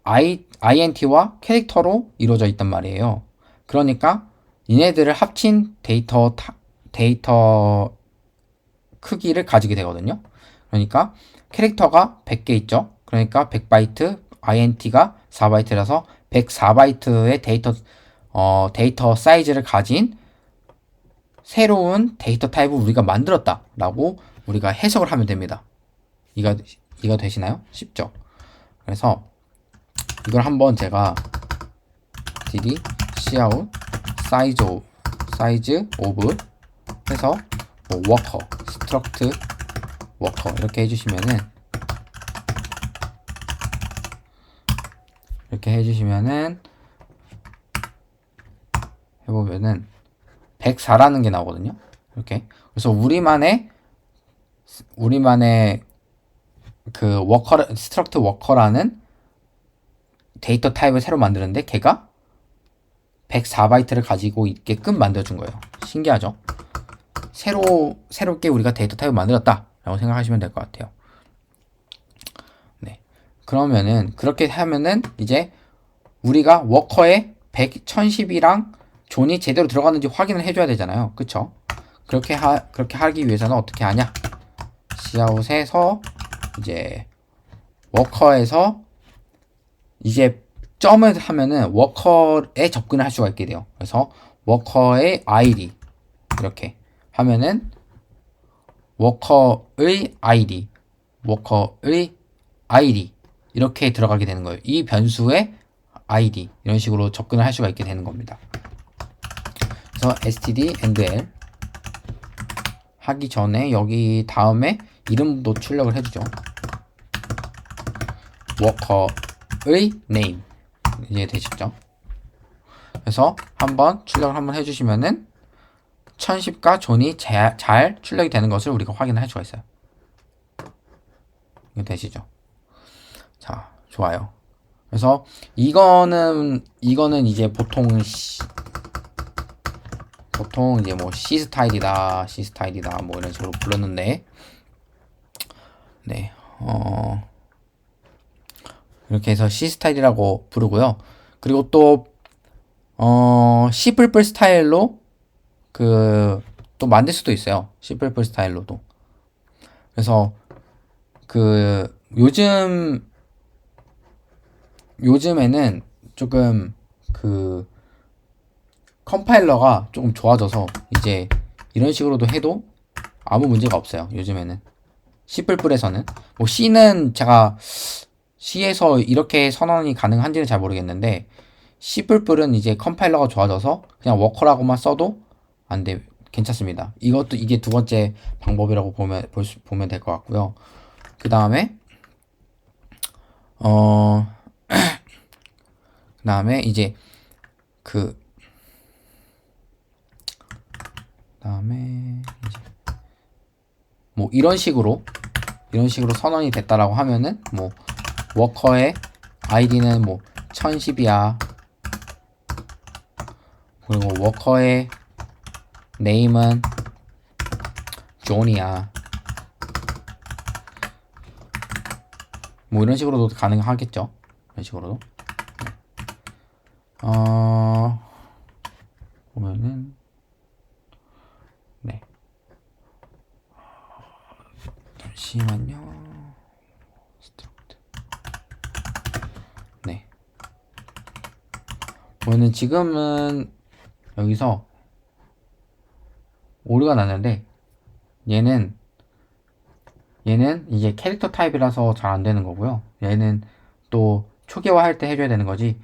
int와 캐릭터로 이루어져 있단 말이에요. 그러니까 얘네들을 합친 데이터 크기를 가지게 되거든요. 그러니까 캐릭터가 100개 있죠. 그러니까 100바이트, int가 4바이트라서 104바이트의 데이터 사이즈를 가진 새로운 데이터 타입을 우리가 만들었다 라고 우리가 해석을 하면 됩니다. 이거 되시나요? 쉽죠? 그래서 이걸 한번 제가 dd cout size of 해서 뭐 worker, struct worker 이렇게 해주시면은 해보면은 104라는 게 나오거든요. 이렇게. 그래서 우리만의 그 struct worker라는 데이터 타입을 새로 만드는데 걔가 104바이트를 가지고 있게끔 만들어준 거예요. 신기하죠? 새롭게 우리가 데이터 타입을 만들었다 라고 생각하시면 될 것 같아요. 네. 그러면은 그렇게 하면은 이제 우리가 워커에 1010이랑 존이 제대로 들어갔는지 확인을 해줘야 되잖아요. 그쵸? 그렇게 하기 위해서는 어떻게 하냐? cout에서 이제 워커에서 이제 점을 하면은 워커에 접근을 할 수가 있게 돼요. 그래서 워커의 id 이렇게 하면은 워커의 id 이렇게 들어가게 되는 거예요. 이 변수의 id 이런 식으로 접근을 할 수가 있게 되는 겁니다. 그래서 std l 하기 전에 여기 다음에 이름도 출력을 해주죠. 워커의 name 이제 되시죠. 그래서 출력을 한번 해주시면은 1010과 존이 잘 출력이 되는 것을 우리가 확인을 할 수가 있어요. 이거 되시죠? 자, 좋아요. 그래서 이거는 이제 보통 보통 이제 뭐 C 스타일이다, C 스타일이다 뭐 이런 식으로 불렀는데, 네, 이렇게 해서 C 스타일이라고 부르고요. 그리고 또 C++ 스타일로 또 만들 수도 있어요. C++ 스타일로도. 그래서 요즘에는 조금 컴파일러가 조금 좋아져서 이제 이런 식으로도 해도 아무 문제가 없어요. 요즘에는 C++에서는 뭐 C는 제가 C에서 이렇게 선언이 가능한지는 잘 모르겠는데, C++은 이제 컴파일러가 좋아져서 그냥 워커라고만 써도 괜찮습니다. 이게 두 번째 방법이라고 보면 될 것 같고요. 그 다음에 이제 뭐 이런 식으로 선언이 됐다라고 하면은 뭐 워커의 아이디는 뭐 1010이야. 그리고 워커의 네임은 존이야. 뭐 이런 식으로도 가능하겠죠. 이런 식으로도. 보면은 네. 잠시만요. 네. 보면은 지금은 여기서 오류가 났는데, 얘는 이제 캐릭터 타입이라서 잘 안 되는 거고요. 얘는 또 초기화할 때 해줘야 되는 거지.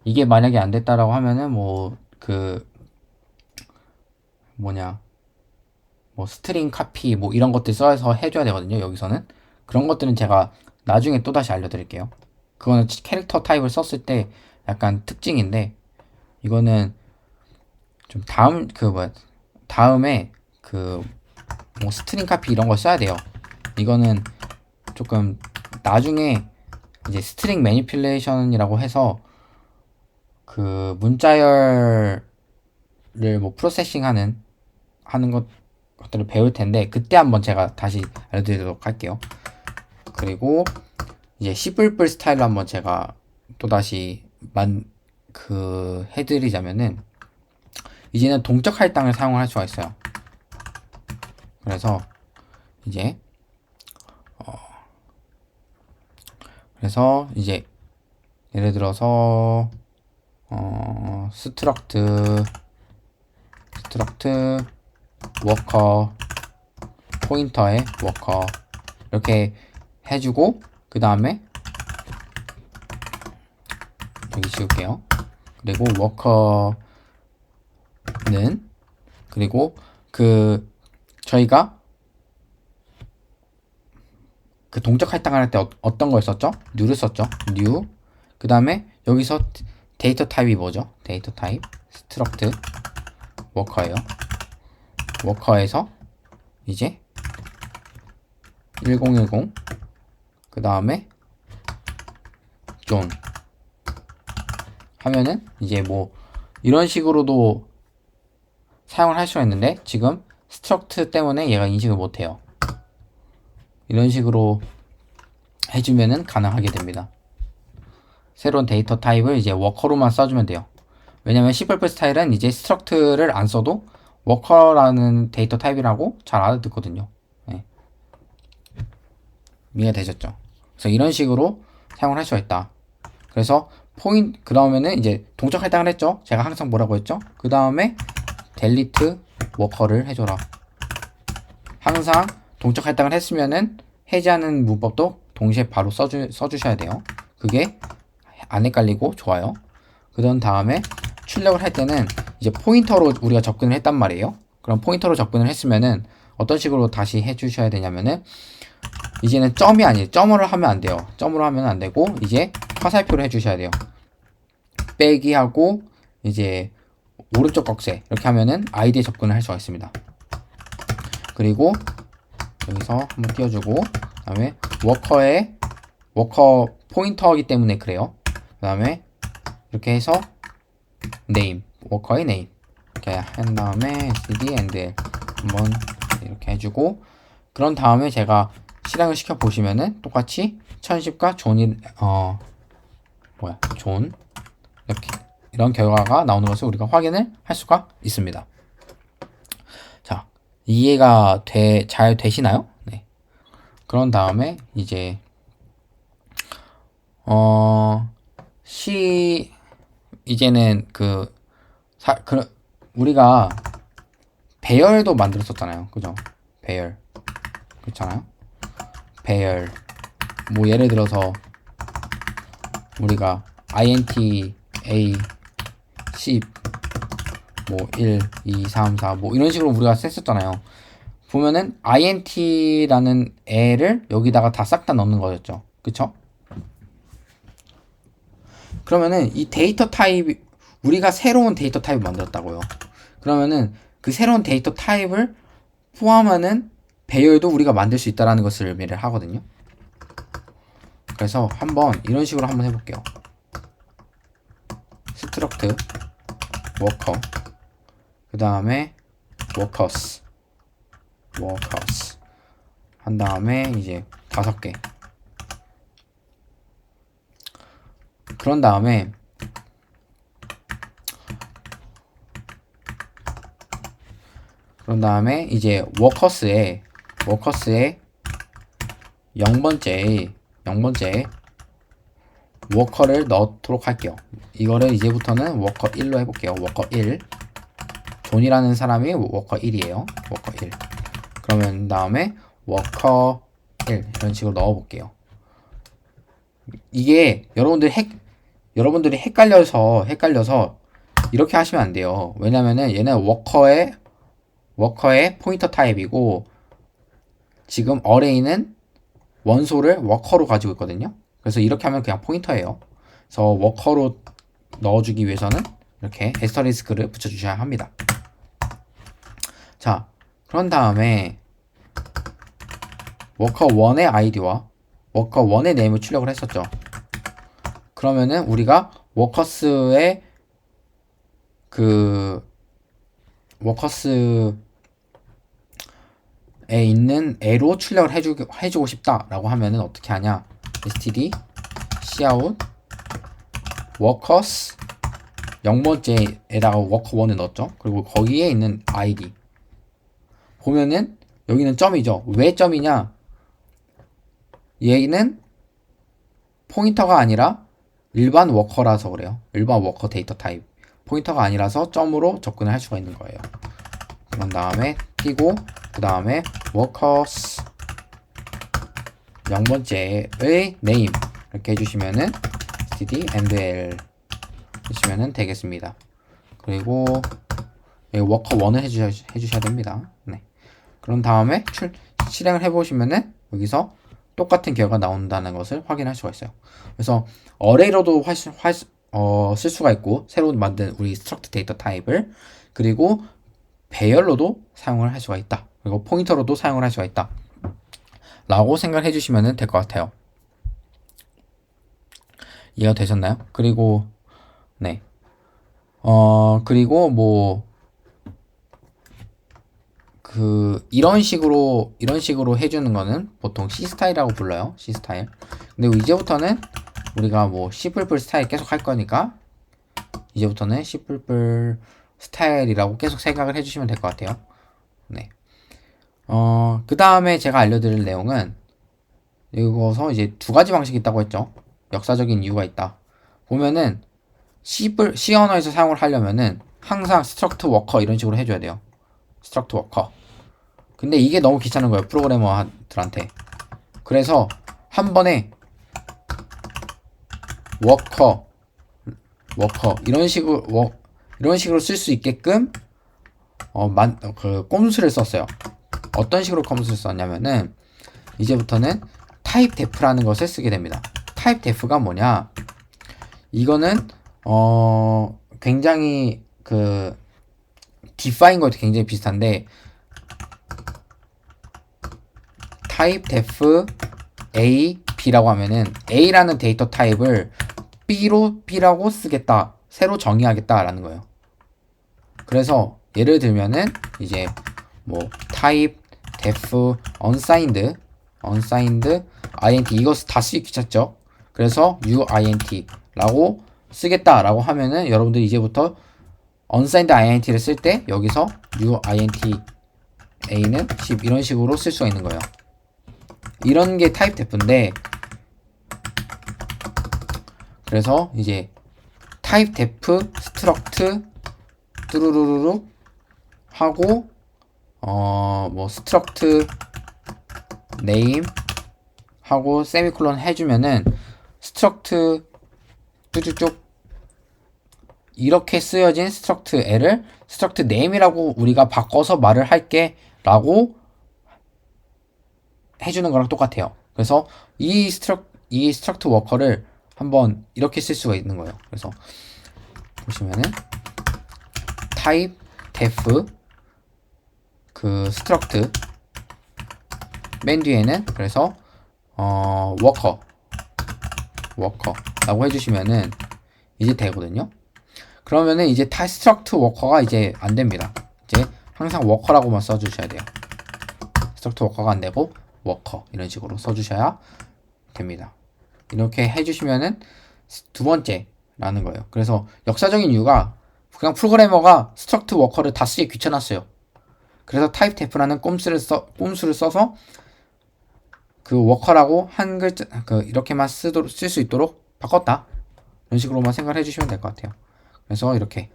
이게 만약에 안 됐다라고 하면은 뭐 스트링 카피 뭐 이런 것들 써서 해줘야 되거든요. 여기서는 그런 것들은 제가 나중에 또 다시 알려드릴게요. 그거는 캐릭터 타입을 썼을 때 약간 특징인데, 이거는 좀 다음에 뭐 스트링 카피 이런 거 써야 돼요. 이거는 조금 나중에 이제 스트링 매니플레이션이라고 해서 문자열을 뭐 프로세싱 하는 것들을 배울 텐데, 그때 한번 제가 다시 알려드리도록 할게요. 그리고 이제 C++ 스타일로 한번 제가 또 다시 해드리자면은, 이제는 동적 할당을 사용할 수가 있어요. 그래서 이제 예를 들어서 스트럭트 워커 포인터에 워커 이렇게 해주고, 그 다음에 여기 지울게요. 그리고 워커는, 그리고 저희가 동적 할당을 할 때 어떤 걸 썼죠? new를 썼죠. new. 그 다음에 여기서 데이터 타입이 뭐죠? 데이터 타입 스트럭트 워커예요. 워커에서 이제 1010, 그 다음에 존 하면은 이제 뭐 이런 식으로도 사용을 할 수가 있는데, 지금 스트럭트 때문에 얘가 인식을 못해요. 이런 식으로 해주면은 가능하게 됩니다. 새로운 데이터 타입을 이제 워커로만 써주면 돼요. 왜냐면 C++ 스타일은 이제 스트럭트를 안 써도 워커라는 데이터 타입이라고 잘 알아듣거든요. 네. 이해되셨죠? 그래서 이런 식으로 사용을 할 수가 있다. 그래서 그 다음에는 이제 동적 할당을 했죠. 제가 항상 뭐라고 했죠? 그 다음에 델리트 워커를 해줘라. 항상 동적 할당을 했으면은 해제하는 문법도 동시에 바로 써주셔야 돼요. 그게 안 헷갈리고 좋아요. 그런 다음에 출력을 할 때는 이제 포인터로 우리가 접근을 했단 말이에요. 그럼 포인터로 접근을 했으면은 어떤 식으로 다시 해주셔야 되냐면은, 이제는 점이 아니에요. 점으로 하면 안 돼요. 점으로 하면 안 되고 이제 화살표로 해주셔야 돼요. 빼기 하고 이제 오른쪽 꺽쇠 이렇게 하면은 아이디에 접근을 할 수가 있습니다. 그리고 여기서 한번 띄워주고, 그 다음에 워커 포인터이기 때문에 그래요. 그 다음에 이렇게 해서 네임, 워커의 네임 이렇게 한 다음에 std and 한번 이렇게 해주고, 그런 다음에 제가 실행을 시켜 보시면은 똑같이 1010과 존이 존 이렇게 이런 결과가 나오는 것을 우리가 확인을 할 수가 있습니다. 자, 이해가 잘 되시나요? 네. 그런 다음에 이제 이제는 우리가 배열도 만들었었잖아요. 그죠? 배열. 그렇잖아요. 배열. 뭐 예를 들어서 우리가 int a 10 뭐 1 2 3 4 뭐 이런 식으로 우리가 썼었잖아요. 보면은 int라는 애를 여기다가 다 싹 다 넣는 거였죠. 그쵸? 그러면은 이 데이터 타입, 우리가 새로운 데이터 타입을 만들었다고요. 그러면은 그 새로운 데이터 타입을 포함하는 배열도 우리가 만들 수 있다는 것을 의미를 하거든요. 그래서 한번 이런 식으로 한번 해볼게요. struct worker, 그 다음에 workers 한 다음에 이제 5개. 그런 다음에 이제 workers에 0번째 워커를 넣도록 할게요. 이거를 이제부터는 워커 1로 해볼게요. 워커 1. 존이라는 사람이 워커 1이에요. 워커 1. 그러면 다음에 워커 1 이런 식으로 넣어볼게요. 이게 여러분들이 헷갈려서 이렇게 하시면 안 돼요. 왜냐면은 얘는 워커의 포인터 타입이고, 지금 어레이는 원소를 워커로 가지고 있거든요. 그래서 이렇게 하면 그냥 포인터예요. 그래서 워커로 넣어주기 위해서는 이렇게 에스터리스크를 붙여주셔야 합니다. 자, 그런 다음에 워커 1의 아이디와 워커 1의 네임을 출력을 했었죠. 그러면은 우리가 워커스에 있는 애로 출력을 해주고 싶다라고 하면은 어떻게 하냐? std cout workers 0번째에다가 워커 1을 넣었죠. 그리고 거기에 있는 id 보면은 여기는 점이죠. 왜 점이냐? 얘는 포인터가 아니라 일반 워커라서 그래요. 일반 워커 데이터 타입. 포인터가 아니라서 점으로 접근을 할 수가 있는 거예요. 그런 다음에 띄고, 그 다음에 workers 0번째의 name 이렇게 해주시면은 std and l 해주시면은 되겠습니다. 그리고 여기 워커 1을 해주셔야 됩니다. 네. 그런 다음에 실행을 해보시면은 여기서 똑같은 결과가 나온다는 것을 확인할 수가 있어요. 그래서 어레이로도 쓸 수가 있고, 새로 만든 우리 struct 데이터 타입을, 그리고 배열로도 사용을 할 수가 있다. 그리고 포인터로도 사용을 할 수가 있다. 라고 생각해 주시면 될 것 같아요. 이해가 되셨나요? 그리고 네. 그리고 뭐 이런 식으로 해주는 거는 보통 C 스타일이라고 불러요. C 스타일. 근데 이제부터는 우리가 뭐 C++ 스타일 계속 할 거니까 이제부터는 C++ 스타일이라고 계속 생각을 해주시면 될 것 같아요. 네. 그 다음에 제가 알려드릴 내용은, 이거서 이제 2가지 방식이 있다고 했죠. 역사적인 이유가 있다. 보면은 C 언어에서 사용을 하려면은 항상 struct worker 이런 식으로 해줘야 돼요. struct worker. 근데 이게 너무 귀찮은 거예요, 프로그래머들한테. 그래서 한 번에 worker 이런 식으로 쓸 수 있게끔 꼼수를 썼어요. 어떤 식으로 꼼수를 썼냐면은 이제부터는 type def라는 것을 쓰게 됩니다. type def가 뭐냐? 이거는 굉장히 define 것도 굉장히 비슷한데, type def a b라고 하면은 a라는 데이터 타입을 b라고 쓰겠다, 새로 정의하겠다라는 거예요. 그래서 예를 들면은 이제 뭐 type, def, unsigned int 이거 다 쓰기 귀찮죠? 그래서 uint 라고 쓰겠다라고 하면은 여러분들 이제부터 unsigned int를 쓸 때 여기서 uint a는 10 이런 식으로 쓸 수가 있는 거예요. 이런 게 type def인데, 그래서 이제 type def struct 뚜루루루루 하고 뭐 struct name 하고 세미콜론 해주면은 struct 쭉쭉쭉 이렇게 쓰여진 struct L을 struct name이라고 우리가 바꿔서 말을 할게 라고 해주는 거랑 똑같아요. 그래서 이 struct 워커를 한번 이렇게 쓸 수가 있는 거예요. 그래서 보시면은 type def 그 struct 맨 뒤에는 그래서 worker라고 해주시면은 이제 되거든요. 그러면은 이제 struct worker가 이제 안 됩니다. 이제 항상 worker라고만 써주셔야 돼요. struct worker가 안 되고 worker 이런 식으로 써주셔야 됩니다. 이렇게 해주시면은 두 번째라는 거예요. 그래서 역사적인 이유가 그냥 프로그래머가 struct worker를 다 쓰기 귀찮았어요. 그래서 type def라는 꼼수를 써서 그 워커라고 한 글자 이렇게만 쓸 수 있도록 바꿨다. 이런 식으로만 생각을 해주시면 될 것 같아요. 그래서 이렇게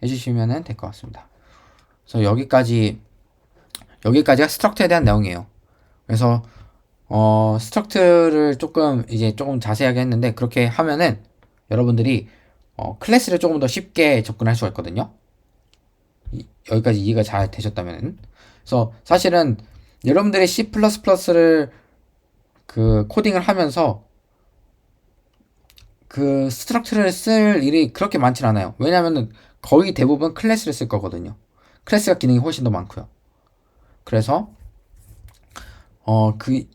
해주시면 될 것 같습니다. 그래서 여기까지가 스트럭트에 대한 내용이에요. 그래서 스트럭트를 조금 자세하게 했는데, 그렇게 하면은 여러분들이 클래스를 조금 더 쉽게 접근할 수가 있거든요. 여기까지 이해가 잘 되셨다면. 그래서 사실은 여러분들이 C++를 그 코딩을 하면서 그 스트럭처를 쓸 일이 그렇게 많진 않아요. 왜냐면은 거의 대부분 클래스를 쓸 거거든요. 클래스가 기능이 훨씬 더 많고요. 그래서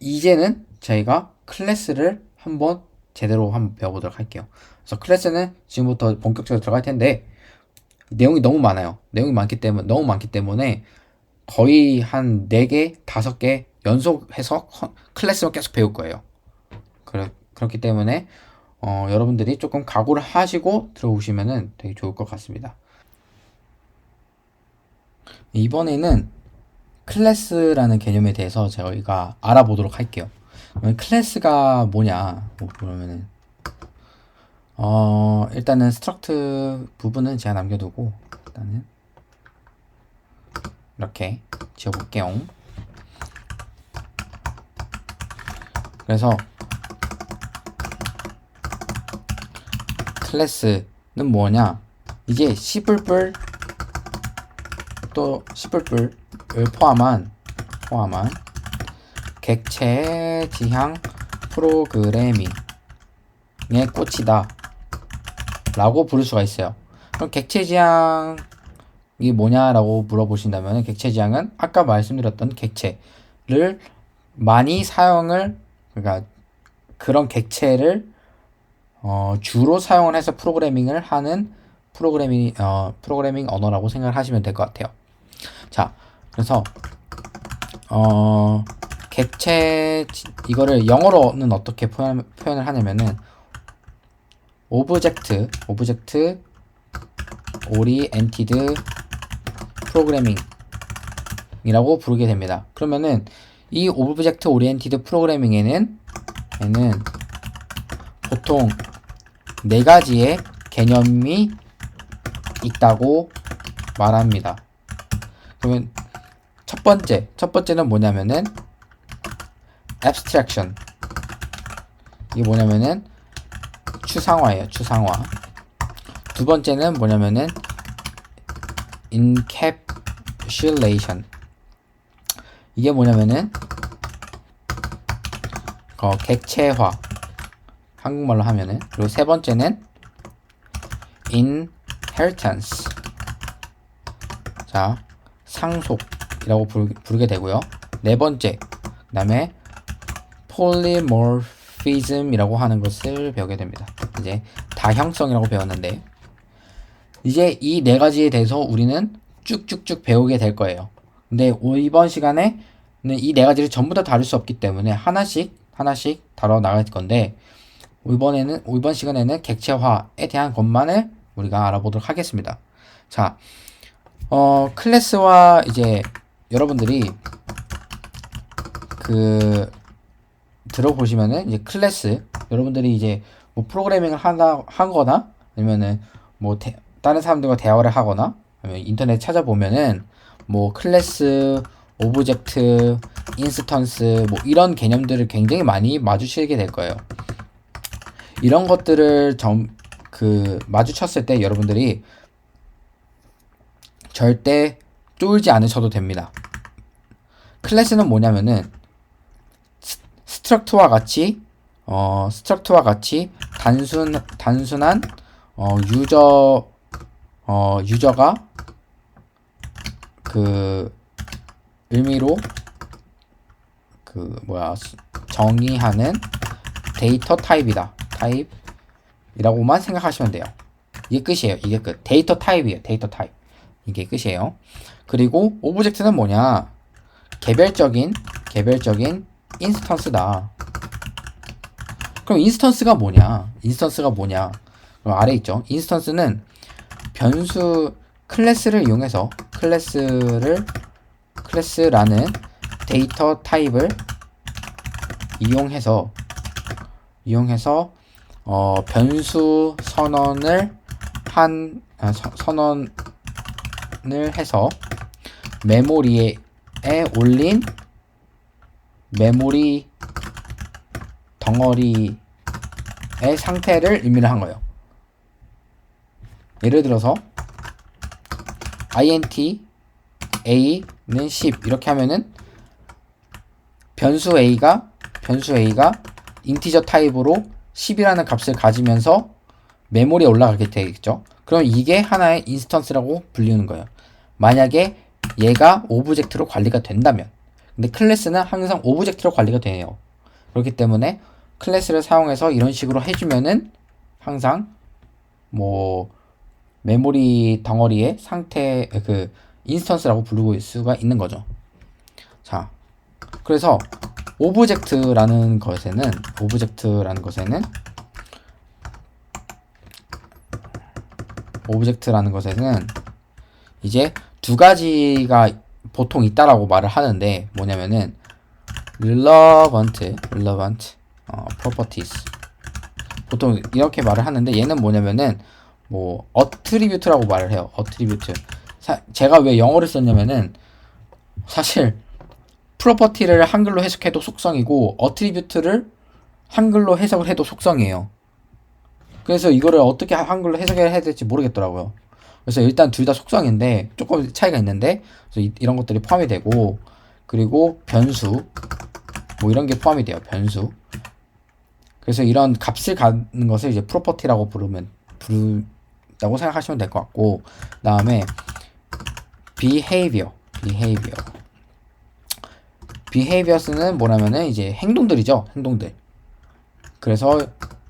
이제는 저희가 클래스를 한번 제대로 한번 배워보도록 할게요. 그래서 클래스는 지금부터 본격적으로 들어갈 텐데, 내용이 너무 많아요. 너무 많기 때문에 거의 한 4개, 5개 연속해서 클래스만 계속 배울 거예요. 그렇기 때문에 여러분들이 조금 각오를 하시고 들어오시면 되게 좋을 것 같습니다. 이번에는 클래스라는 개념에 대해서 저희가 알아보도록 할게요. 클래스가 뭐냐, 그러면은 일단은 스트럭트 부분은 제가 남겨두고 일단은 이렇게 지워볼게요. 그래서 클래스는 뭐냐, 이게 C++을 포함한 객체 지향 프로그래밍의 꽃이다 라고 부를 수가 있어요. 그럼 객체 지향이 뭐냐라고 물어보신다면, 객체 지향은 아까 말씀드렸던 객체를 많이 그러니까 그런 객체를 주로 사용을 해서 프로그래밍을 하는 프로그래밍 언어라고 생각을 하시면 될 것 같아요. 자, 그래서 객체 이거를 영어로는 어떻게 표현을 하냐면은 오브젝트 오리엔티드 프로그래밍이라고 부르게 됩니다. 그러면은 이 오브젝트 오리엔티드 프로그래밍에는 보통 4가지의 개념이 있다고 말합니다. 그러면 첫 번째는 뭐냐면은 abstraction. 이게 뭐냐면은 추상화예요. 추상화. 두 번째는 뭐냐면은 encapsulation. 이게 뭐냐면은 객체화. 한국말로 하면은. 그리고 세 번째는 inheritance. 자, 상속이라고 부르게 되고요. 네 번째, 그 다음에 polymorphism이라고 하는 것을 배우게 됩니다. 이제 다형성이라고 배웠는데, 이제 이 네 가지에 대해서 우리는 쭉쭉쭉 배우게 될 거예요. 근데 이번 시간에는 이 네 가지를 전부 다 다룰 수 없기 때문에 하나씩 다뤄 나갈 건데, 이번 시간에는 객체화에 대한 것만을 우리가 알아보도록 하겠습니다. 자, 클래스와 이제 여러분들이 들어보시면은 이제 클래스, 여러분들이 이제 뭐 프로그래밍을 하거나 아니면은 뭐 다른 사람들과 대화를 하거나 아니면 인터넷 찾아보면은 뭐 클래스, 오브젝트, 인스턴스 뭐 이런 개념들을 굉장히 많이 마주치게 될 거예요. 이런 것들을 마주쳤을 때 여러분들이 절대 쫄지 않으셔도 됩니다. 클래스는 뭐냐면은 스트럭트와 같이 단순한 유저가 의미로 정의하는 데이터 타입이다. 타입이라고만 생각하시면 돼요. 이게 끝이에요. 이게 끝. 데이터 타입이에요. 데이터 타입. 이게 끝이에요. 그리고 오브젝트는 뭐냐? 개별적인 인스턴스다. 그럼 인스턴스가 뭐냐? 그럼 아래 있죠. 인스턴스는 클래스를 이용해서 클래스라는 데이터 타입을 이용해서 변수 선언을 해서 메모리에 올린 메모리 덩어리의 상태를 의미를 한 거예요. 예를 들어서 int a는 10 이렇게 하면은 변수 A가 인티저 타입으로 10이라는 값을 가지면서 메모리에 올라가게 되겠죠. 그럼 이게 하나의 인스턴스라고 불리는 거예요. 만약에 얘가 오브젝트로 관리가 된다면. 근데 클래스는 항상 오브젝트로 관리가 돼요. 그렇기 때문에 클래스를 사용해서 이런 식으로 해주면은 항상 뭐 메모리 덩어리의 상태 인스턴스라고 부르고 수가 있는 거죠. 자, 그래서 오브젝트라는 것에는 이제 두 가지가 보통 있다라고 말을 하는데 뭐냐면은 relevant properties 보통 이렇게 말을 하는데 얘는 뭐냐면은 뭐 attribute라고 말을 해요. attribute. 제가 왜 영어를 썼냐면은 사실 프로퍼티를 한글로 해석해도 속성이고 attribute를 한글로 해석을 해도 속성이에요. 그래서 이거를 어떻게 한글로 해석해야 될지 모르겠더라고요. 그래서 일단 둘 다 속성인데 조금 차이가 있는데 그래서 이런 것들이 포함이 되고, 그리고 변수 뭐 이런 게 포함이 돼요. 변수. 그래서 이런 값을 갖는 것을 이제 프로퍼티라고 부른다고 생각하시면 될 것 같고, 그다음에 behaviors는 뭐냐면은 이제 행동들이죠. 행동들. 그래서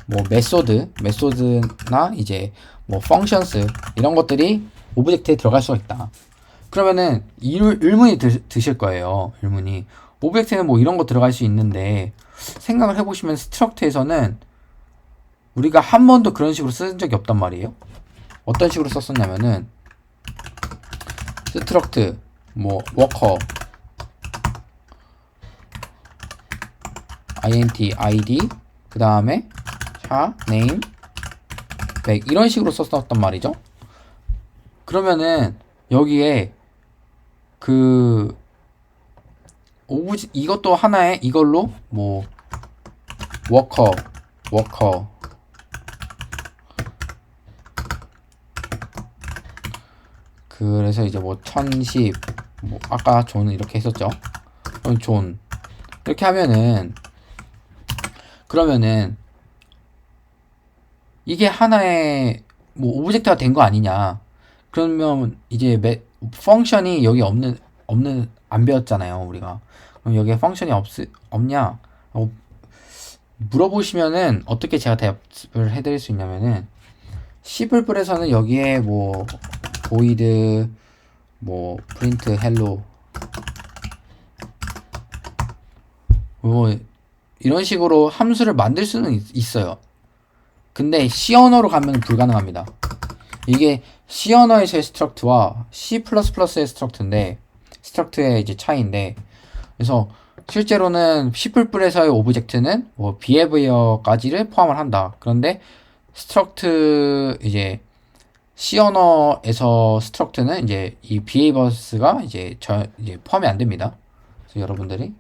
뭐 메소드나 이제 뭐 functions 이런 것들이 오브젝트에 들어갈 수가 있다. 그러면은 의문이 드실 거예요. 의문이. 오브젝트에는 뭐 이런 거 들어갈 수 있는데 생각을 해보시면 스트럭트에서는 우리가 한 번도 그런 식으로 쓴 적이 없단 말이에요. 어떤 식으로 썼었냐면은 스트럭트 뭐 워커 int id 그 다음에 name 이런 식으로 썼었단 말이죠. 그러면은 여기에 이것도 하나의 이걸로 뭐 워커 그래서 이제 뭐 1010 뭐 아까 존은 이렇게 했었죠. 그럼 존 이렇게 하면은 그러면은 이게 하나의 뭐 오브젝트가 된 거 아니냐. 그러면 이제 펑션이 여기 안 배웠잖아요, 우리가. 그럼 여기에 펑션이 없냐? 물어보시면은 어떻게 제가 대답을 해드릴 수 있냐면은 C++에서는 여기에 뭐 void 뭐 print hello 뭐 이런 식으로 함수를 만들 수는 있어요. 근데 C 언어로 가면 불가능합니다. 이게 C 언어에서의 스트럭트와 C++의 스트럭트인데, 스트럭트의 이제 차이인데, 그래서 실제로는 C++에서의 오브젝트는 뭐 behavior까지를 포함을 한다. 그런데 스트럭트 이제 C 언어에서 스트럭트는 이제 이 behaviors가 이제 포함이 안 됩니다. 그래서 여러분들이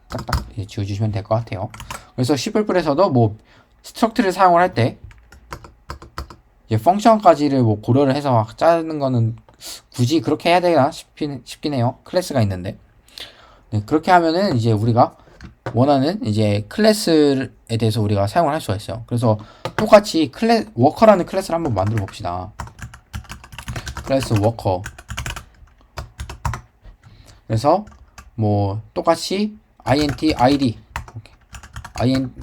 딱딱 지워주시면 될 것 같아요. 그래서 C++에서도 뭐 스트럭트를 사용을 할 때 이제 펑션까지를 뭐 고려를 해서 짜는 거는 굳이 그렇게 해야 되나 싶긴 해요. 클래스가 있는데. 네, 그렇게 하면은 이제 우리가 원하는 이제 클래스에 대해서 우리가 사용을 할 수가 있어요. 그래서 똑같이 워커라는 클래스를 한번 만들어 봅시다. 클래스 워커. 그래서 뭐 똑같이 int id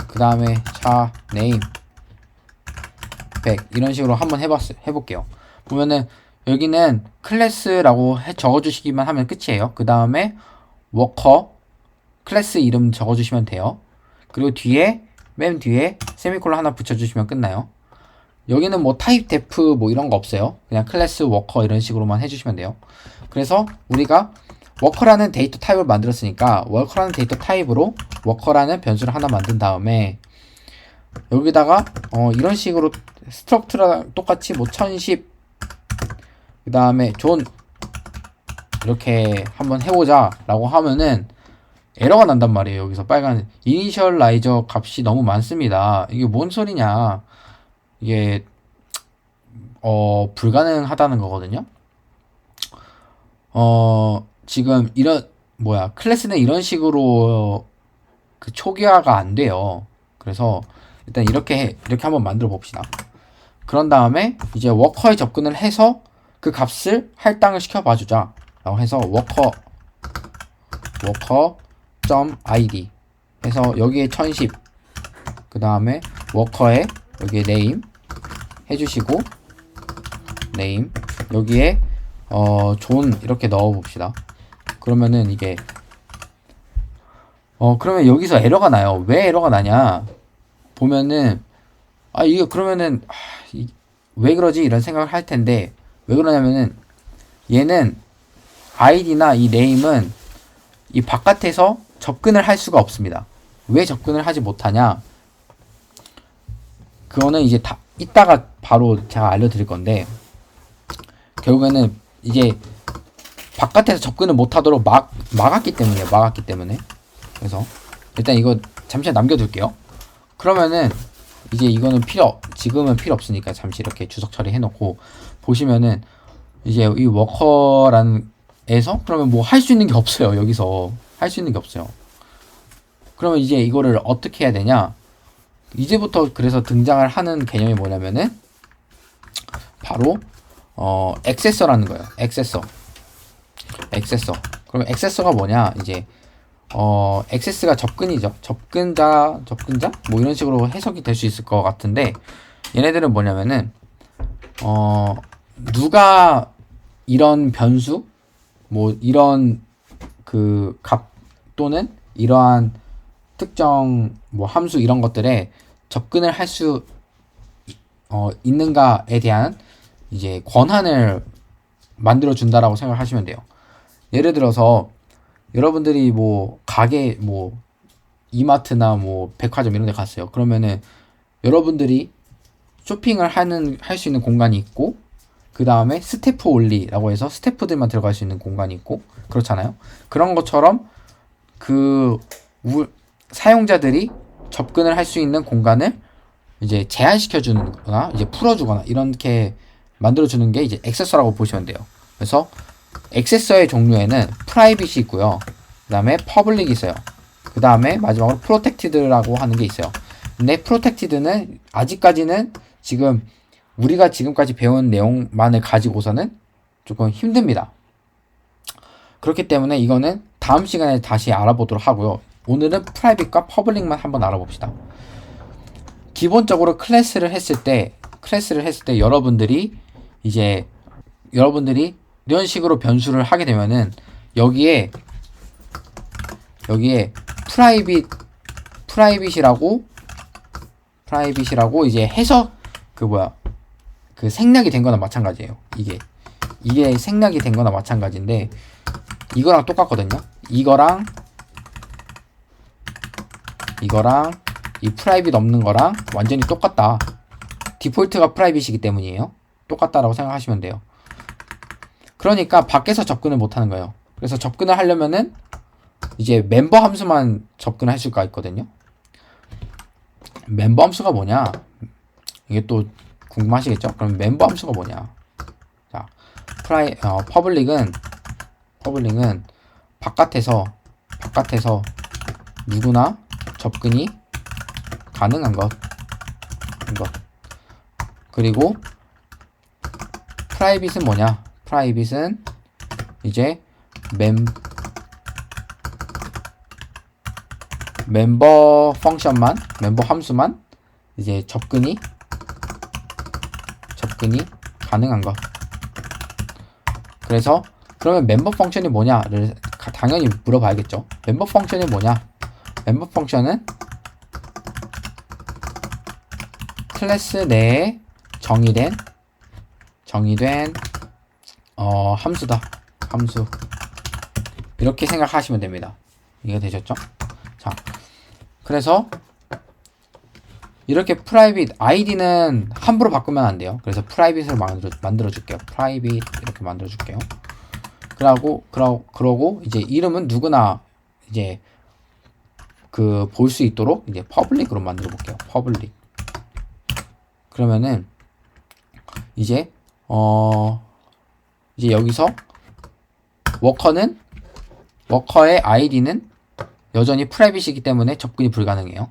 그 다음에 자 name 100 이런 식으로 한번 해볼게요. 보면은 여기는 클래스라고 적어주시기만 하면 끝이에요. 그 다음에 워커 클래스 이름 적어주시면 돼요. 그리고 맨 뒤에 세미콜론 하나 붙여주시면 끝나요. 여기는 뭐 타입 def 뭐 이런 거 없어요. 그냥 클래스 워커 이런 식으로만 해주시면 돼요. 그래서 우리가 워커라는 데이터 타입을 만들었으니까 워커라는 데이터 타입으로 워커라는 변수를 하나 만든 다음에 여기다가 이런 식으로 스트럭트랑 똑같이 뭐 1010 그 다음에 존 이렇게 한번 해보자 라고 하면은 에러가 난단 말이에요. 여기서 빨간 이니셜라이저 값이 너무 많습니다. 이게 뭔 소리냐, 이게 불가능하다는 거거든요. 지금 클래스는 이런 식으로 그 초기화가 안 돼요. 그래서 일단 이렇게 한번 만들어 봅시다. 그런 다음에 이제 워커에 접근을 해서 그 값을 할당을 시켜봐 주자 라고 해서 워커.id 해서 여기에 1010 그 다음에 워커에 여기에 name 해주시고 name 여기에 존 이렇게 넣어 봅시다. 그러면은 이게 그러면 여기서 에러가 나요. 왜 에러가 나냐 보면은 이게 그러면은 왜 그러지 이런 생각을 할 텐데, 왜 그러냐면은 얘는 id나 이 name은 이 바깥에서 접근을 할 수가 없습니다. 왜 접근을 하지 못하냐, 그거는 이제 이따가 바로 제가 알려드릴 건데, 결국에는 이제 바깥에서 접근을 못하도록 막았기 때문에. 그래서 일단 이거 잠시만 남겨둘게요. 그러면은 이제 이거는 지금은 필요 없으니까 잠시 이렇게 주석 처리해놓고 보시면은 이제 이 워커라는 에서 그러면 뭐 할 수 있는 게 없어요. 여기서 할 수 있는 게 없어요. 그러면 이제 이거를 어떻게 해야 되냐, 이제부터 그래서 등장을 하는 개념이 뭐냐면은 바로 액세서라는 거예요. 액세서. 그러면 액세서가 뭐냐, 이제 액세스가 접근이죠. 접근자 뭐 이런 식으로 해석이 될 수 있을 것 같은데, 얘네들은 뭐냐면은 누가 이런 변수 뭐 이런 그 값 또는 이러한 특정 뭐 함수 이런 것들에 접근을 할 수 있는가에 대한 이제 권한을 만들어 준다라고 생각하시면 돼요. 예를 들어서 여러분들이 뭐 가게 뭐 이마트나 뭐 백화점 이런 데 갔어요. 그러면은 여러분들이 쇼핑을 할 수 있는 공간이 있고, 그 다음에 스태프 올리라고 해서 스태프들만 들어갈 수 있는 공간이 있고, 그렇잖아요. 그런 것처럼 그 사용자들이 접근을 할 수 있는 공간을 이제 제한시켜 주는 거나 이제 풀어주거나 이렇게 만들어주는 게 이제 액세서라고 보시면 돼요. 그래서 액세서의 종류에는 프라이빗이 있고요. 그 다음에 퍼블릭이 있어요. 그 다음에 마지막으로 프로텍티드라고 하는 게 있어요. 근데 프로텍티드는 아직까지는 지금 우리가 지금까지 배운 내용만을 가지고서는 조금 힘듭니다. 그렇기 때문에 이거는 다음 시간에 다시 알아보도록 하고요. 오늘은 프라이빗과 퍼블릭만 한번 알아봅시다. 기본적으로 클래스를 했을 때 클래스를 했을 때 여러분들이 이런 식으로 변수를 하게 되면은 여기에 프라이빗이라고 이제 해서 그 생략이 된 거나 마찬가지예요. 이게 생략이 된 거나 마찬가지인데 이거랑 똑같거든요. 이거랑 이 프라이빗 없는 거랑 완전히 똑같다. 디폴트가 프라이빗이기 때문이에요. 똑같다라고 생각하시면 돼요. 그러니까 밖에서 접근을 못 하는 거예요. 그래서 접근을 하려면은 이제 멤버 함수만 접근할 수가 있거든요. 멤버 함수가 뭐냐? 이게 또 궁금하시겠죠? 그럼 멤버 함수가 뭐냐? 자, 퍼블릭은 바깥에서 누구나 접근이 가능한 것. 그리고 프라이빗은 뭐냐? 프라이빗은 이제 멤버 함수만 이제 접근이 가능한 것. 그래서 그러면 멤버 펑션이 뭐냐를 당연히 물어봐야겠죠. 멤버 펑션이 뭐냐? 멤버 펑션은 클래스 내에 정의된 함수다. 함수. 이렇게 생각하시면 됩니다. 이해가 되셨죠? 자, 그래서 이렇게 프라이빗 아이디는 함부로 바꾸면 안 돼요. 그래서 프라이빗을 만들어 줄게요. 프라이빗 이렇게 만들어 줄게요. 그러고 이제 이름은 누구나 이제 그 볼 수 있도록 이제 퍼블릭으로 만들어 볼게요. 퍼블릭. 그러면은 이제 여기서 워커의 아이디는 여전히 프라이빗이기 때문에 접근이 불가능해요.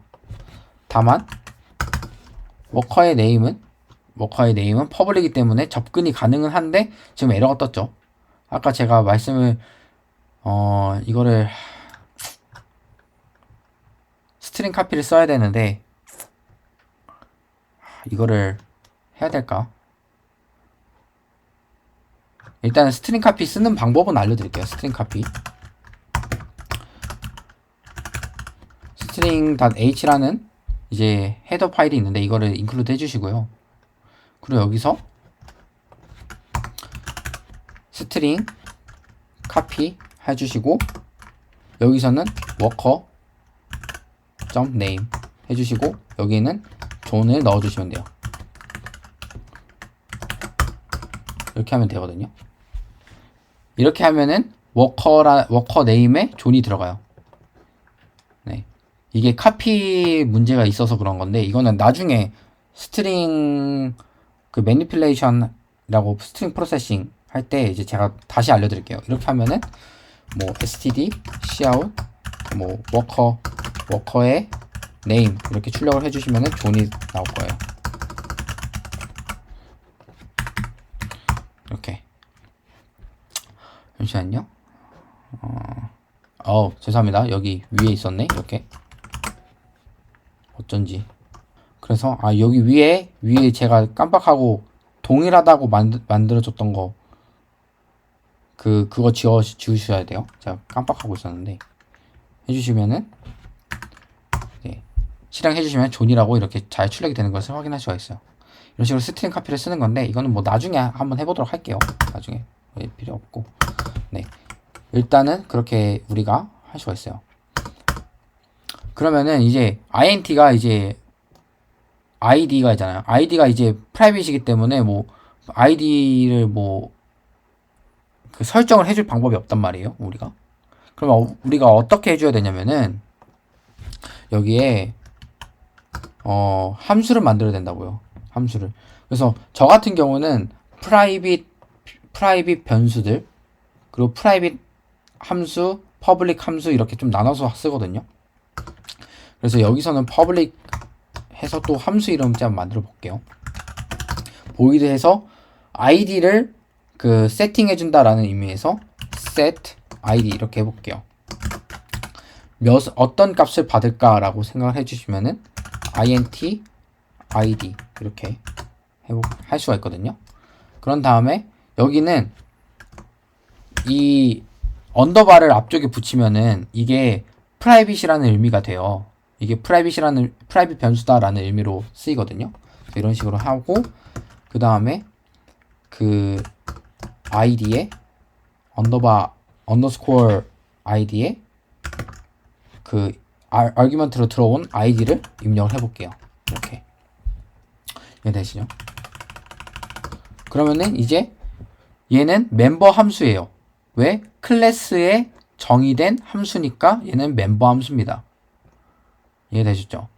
다만 워커의 네임은 퍼블릭이기 때문에 접근이 가능은 한데 지금 에러가 떴죠. 아까 제가 말씀을 이거를 스트링 카피를 써야 되는데 이거를 해야 될까? 일단은 스트링 카피 쓰는 방법은 알려드릴게요. 스트링 카피 string.h라는 이제 헤더 파일이 있는데 이거를 인클루드 해주시고요. 그리고 여기서 string copy 해주시고 여기서는 worker.name 해주시고 여기는 존을 넣어주시면 돼요. 이렇게 하면 되거든요. 이렇게 하면은 워커 네임에 존이 들어가요. 네. 이게 카피 문제가 있어서 그런 건데 이거는 나중에 스트링 그 매니플레이션이라고 스트링 프로세싱 할 때 이제 제가 다시 알려드릴게요. 이렇게 하면은 뭐 std cout 뭐 워커의 name 이렇게 출력을 해주시면은 존이 나올 거예요. 이렇게. 잠시만요. 죄송합니다. 여기 위에 있었네. 이렇게. 어쩐지. 그래서 여기 위에 제가 깜빡하고 동일하다고 만들어줬던 거 그거 지우셔야 돼요. 제가 깜빡하고 있었는데 해주시면은 네, 실행해주시면 존이라고 이렇게 잘 출력이 되는 것을 확인할 수가 있어요. 이런 식으로 스트링 카피를 쓰는 건데 이거는 뭐 나중에 한번 해보도록 할게요. 나중에 필요 없고 네 일단은 그렇게 우리가 할 수가 있어요. 그러면은 이제 int가 이제 id가 있잖아요. id가 이제 프라이빗이기 때문에 뭐 id를 뭐 그 설정을 해줄 방법이 없단 말이에요. 우리가 그러면 우리가 어떻게 해줘야 되냐면은 여기에 함수를 만들어야 된다고요. 함수를. 그래서 저 같은 경우는 프라이빗 변수들 그리고 프라이빗 함수, 퍼블릭 함수 이렇게 좀 나눠서 쓰거든요. 그래서 여기서는 퍼블릭 해서 또 함수 이름 좀 만들어 볼게요. 보이드 해서 id를 그 세팅해 준다라는 의미에서 set id 이렇게 해볼게요. 어떤 값을 받을까라고 생각을 해주시면은 int id 이렇게 할 수가 있거든요. 그런 다음에 여기는 이 언더바를 앞쪽에 붙이면은 이게 프라이빗이라는 의미가 돼요. 이게 프라이빗 변수다라는 의미로 쓰이거든요. 이런 식으로 하고 그 다음에 그 id에 언더스코어 id에 그 아규먼트로 들어온 id를 입력을 해볼게요. 이렇게 이해되시죠? 그러면은 이제 얘는 멤버 함수예요. 왜? 클래스에 정의된 함수니까 얘는 멤버 함수입니다. 이해되셨죠?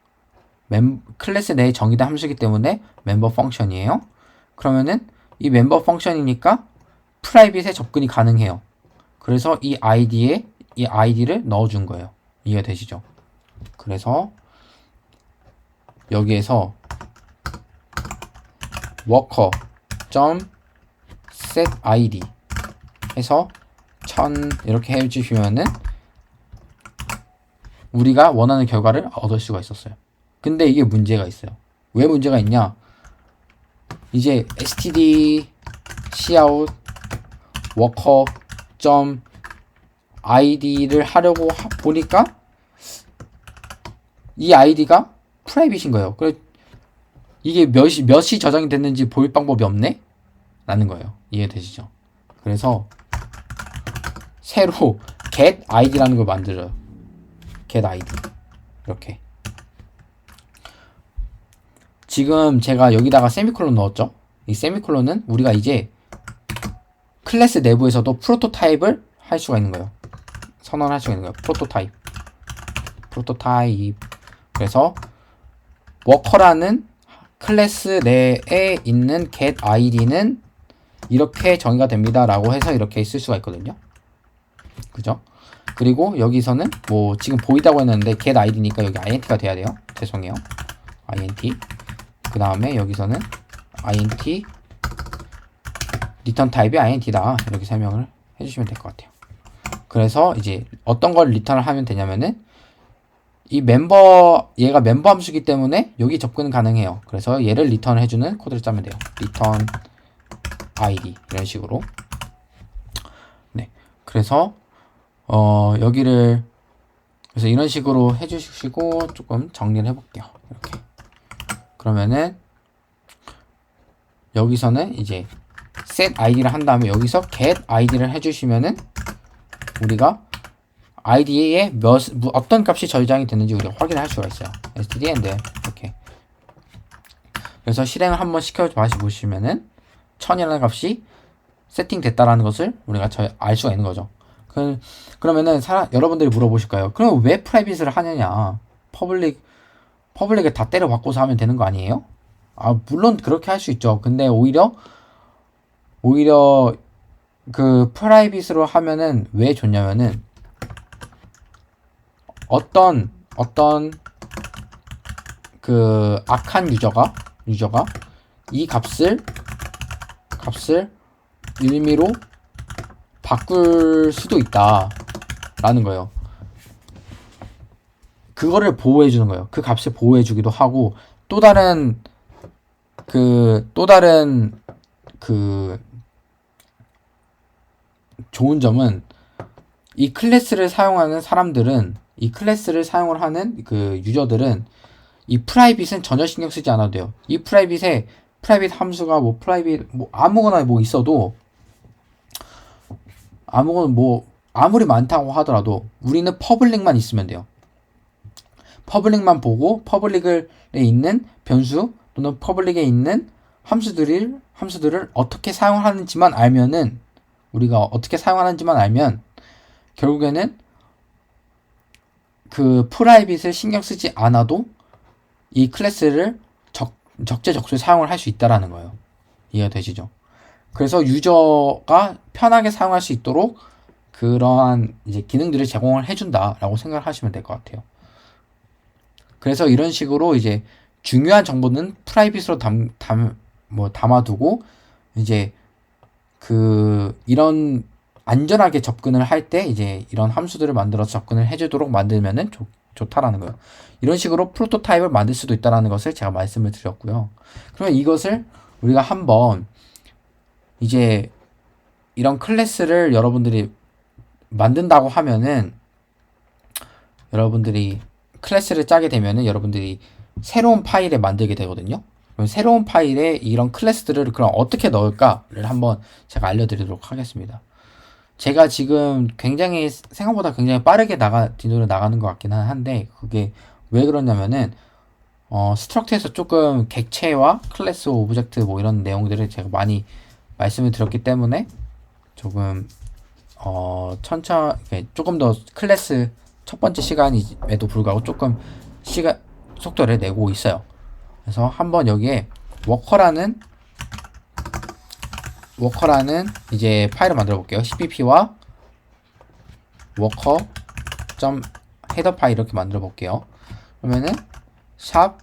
클래스 내에 정의된 함수이기 때문에 멤버 펑션이에요. 그러면은 이 멤버 펑션이니까 프라이빗에 접근이 가능해요. 그래서 이 id를 넣어준 거예요. 이해되시죠? 그래서 여기에서 worker.setId 해서 1000 이렇게 해주시면은 우리가 원하는 결과를 얻을 수가 있었어요. 근데 이게 문제가 있어요. 왜 문제가 있냐? 이제 std cout worker.id를 하려고 보니까 이 id가 프라이빗인 거예요. 그래 이게 몇이 저장이 됐는지 볼 방법이 없네? 라는 거예요. 이해되시죠? 그래서 새로 get id라는 걸 만들어요. get id 이렇게 지금 제가 여기다가 세미콜론 넣었죠? 이 세미콜론은 우리가 이제 클래스 내부에서도 프로토타입을 할 수가 있는 거예요. 선언할 수가 있는 거예요. 프로토타입 그래서 워커라는 클래스 내에 있는 get id는 이렇게 정의가 됩니다 라고 해서 이렇게 쓸 수가 있거든요. 그죠? 그리고 여기서는 뭐 지금 보이다고 했는데 get id니까 여기 int가 돼야 돼요. 죄송해요. int 그 다음에 여기서는 int 리턴 타입이 int다 이렇게 설명을 해주시면 될 것 같아요. 그래서 이제 어떤 걸 리턴을 하면 되냐면은 이 얘가 멤버 함수이기 때문에 여기 접근 가능해요. 그래서 얘를 리턴을 해주는 코드를 짜면 돼요. return id 이런 식으로. 네. 그래서 여기를 그래서 이런 식으로 해주시고 조금 정리를 해볼게요. 이렇게. 그러면은 여기서는 이제 set id를 한 다음에 여기서 get id를 해주시면은 우리가 id에 어떤 값이 저장이 됐는지 우리가 확인할 수가 있어요. std and 이렇게. 그래서 실행을 한번 보시면은 1000이라는 값이 세팅됐다라는 것을 우리가 알 수가 있는 거죠. 그러면은 여러분들이 물어보실 거예요. 그럼 왜 프라이빗을 하느냐? 퍼블릭을 다 때려 바꿔서 하면 되는 거 아니에요? 물론 그렇게 할 수 있죠. 근데 오히려 그 프라이빗으로 하면은 왜 좋냐면은 어떤 그 악한 유저가 이 값을 일미로 바꿀 수도 있다 라는 거예요. 그거를 보호해 주는 거예요. 그 값을 보호해 주기도 하고 또 다른 좋은 점은 이 클래스를 사용하는 사람들은 이 클래스를 사용을 하는 그 유저들은 이 프라이빗은 전혀 신경 쓰지 않아도 돼요. 이 프라이빗 함수가 아무거나 있어도 아무리 많다고 하더라도 우리는 퍼블릭만 있으면 돼요. 퍼블릭만 보고 퍼블릭에 있는 변수 또는 퍼블릭에 있는 함수들을 어떻게 사용하는지만 알면은 우리가 어떻게 사용하는지만 알면 결국에는 그 프라이빗을 신경 쓰지 않아도 이 클래스를 적재적소에 사용을 할 수 있다라는 거예요. 이해가 되시죠? 그래서 유저가 편하게 사용할 수 있도록 그러한 이제 기능들을 제공을 해준다라고 생각을 하시면 될 것 같아요. 그래서 이런 식으로 이제 중요한 정보는 프라이빗으로 담아두고 이제 이런 안전하게 접근을 할 때 이제 이런 함수들을 만들어서 접근을 해주도록 만들면은 좋다라는 거예요. 이런 식으로 프로토타입을 만들 수도 있다라는 것을 제가 말씀을 드렸고요. 그러면 이것을 우리가 한번 이제 이런 클래스를 여러분들이 만든다고 하면은, 여러분들이 클래스를 짜게 되면은 여러분들이 새로운 파일에 만들게 되거든요. 그럼 새로운 파일에 이런 클래스들을 그럼 어떻게 넣을까를 한번 제가 알려드리도록 하겠습니다. 제가 지금 굉장히 생각보다 굉장히 빠르게 뒷노래 나가는 것 같긴 한데, 그게 왜 그러냐면은 스트럭트에서 조금 객체와 클래스, 오브젝트 뭐 이런 내용들을 제가 많이 말씀을 드렸기 때문에 조금 조금 더 클래스 첫 번째 시간임에도 불구하고 조금 속도를 내고 있어요. 그래서 한번 여기에 워커라는 이제 파일을 만들어 볼게요. cpp와 워커 헤더 파일 이렇게 만들어 볼게요. 그러면은 샵,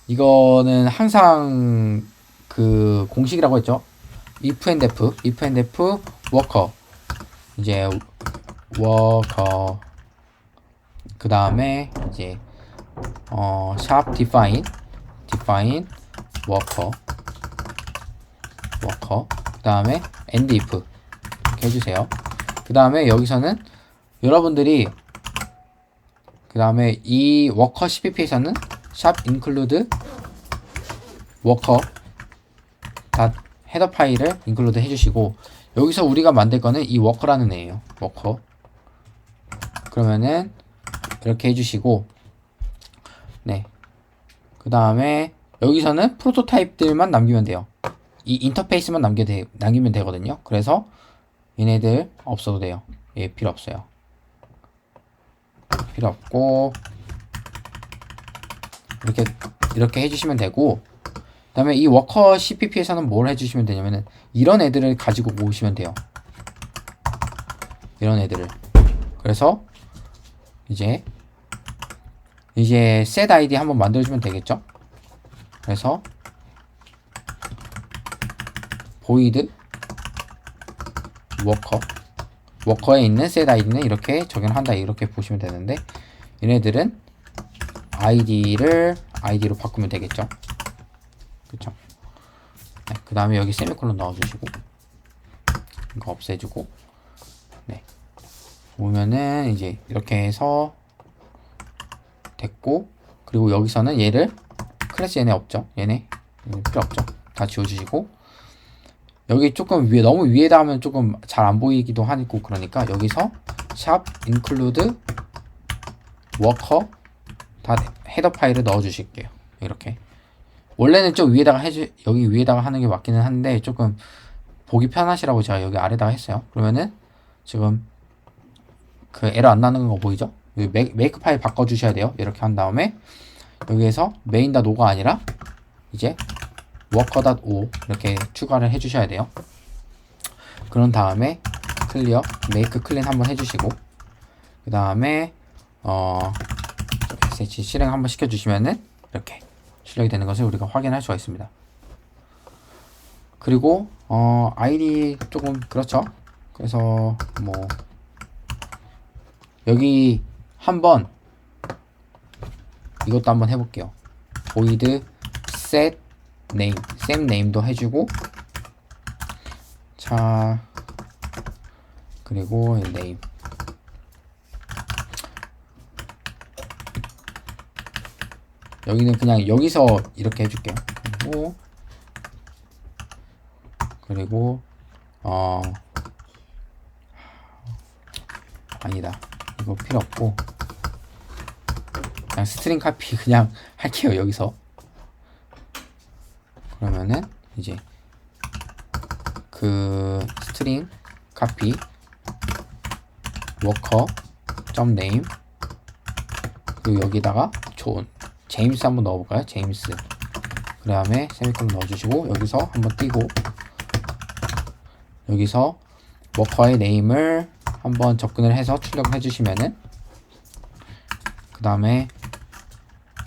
이거는 항상 그 공식이라고 했죠. if and f 워커, 이제 워커, 그 다음에 이제 샵 define 워커, 그 다음에 and if 이렇게 해주세요. 그 다음에 여기서는 여러분들이 그 다음에 이 워커 cpp에서는 샵 include 워커 헤더 파일을 include 해주시고, 여기서 우리가 만들 거는 이 워커라는 애예요. 워커. 그러면은 이렇게 해주시고, 네. 그 다음에 여기서는 프로토타입들만 남기면 돼요. 이 인터페이스만 남기면 되거든요. 그래서 얘네들 없어도 돼요. 얘 필요 없어요. 필요 없고, 이렇게 해주시면 되고, 그 다음에 이 워커 cpp에서는 뭘 해주시면 되냐면은 이런 애들을 가지고 오시면 돼요. 이런 애들을. 그래서 이제 set id 한번 만들어주면 되겠죠. 그래서 void 워커에 있는 set id는 이렇게 적용한다, 이렇게 보시면 되는데, 얘네들은 id로 바꾸면 되겠죠. 그쵸? 네, 그 다음에 여기 세미콜론 넣어주시고, 이거 없애주고, 네. 보면은 이제 이렇게 해서 됐고, 그리고 여기서는 얘를 클래스 얘네 없죠? 얘네 필요 없죠? 다 지워주시고, 여기 조금 너무 위에다 하면 조금 잘 안 보이기도 하고, 그러니까 여기서 샵 include 워커 헤더 파일을 넣어 주실게요. 이렇게. 원래는 좀 여기 위에다가 하는 게 맞기는 한데, 조금 보기 편하시라고 제가 여기 아래다가 했어요. 그러면은 지금 그 에러 안 나는 거 보이죠? 여기 메이크 파일 바꿔 주셔야 돼요. 이렇게 한 다음에 여기에서 main.o가 아니라 이제 worker.o 이렇게 추가를 해 주셔야 돼요. 그런 다음에 클리어 make clean 한번 해 주시고, 그 다음에 sh 실행 한번 시켜 주시면은 이렇게 출력이 되는 것을 우리가 확인할 수가 있습니다. 그리고 id 조금 그렇죠. 그래서 뭐 여기 한번 이것도 한번 해볼게요. void set name, same name도 해주고, 자, 그리고 name. 여기는 그냥 여기서 이렇게 해줄게요. 그리고 아니다, 이거 필요 없고 그냥 스트링 카피 그냥 할게요. 여기서 그러면은 이제 그 스트링 카피 워커 점 네임, 그리고 여기다가 제임스 한번 넣어볼까요? 제임스. 그 다음에 세미콜론 넣어주시고, 여기서 한번 띄고, 여기서 워커의 네임을 한번 접근을 해서 출력을 해주시면은, 그 다음에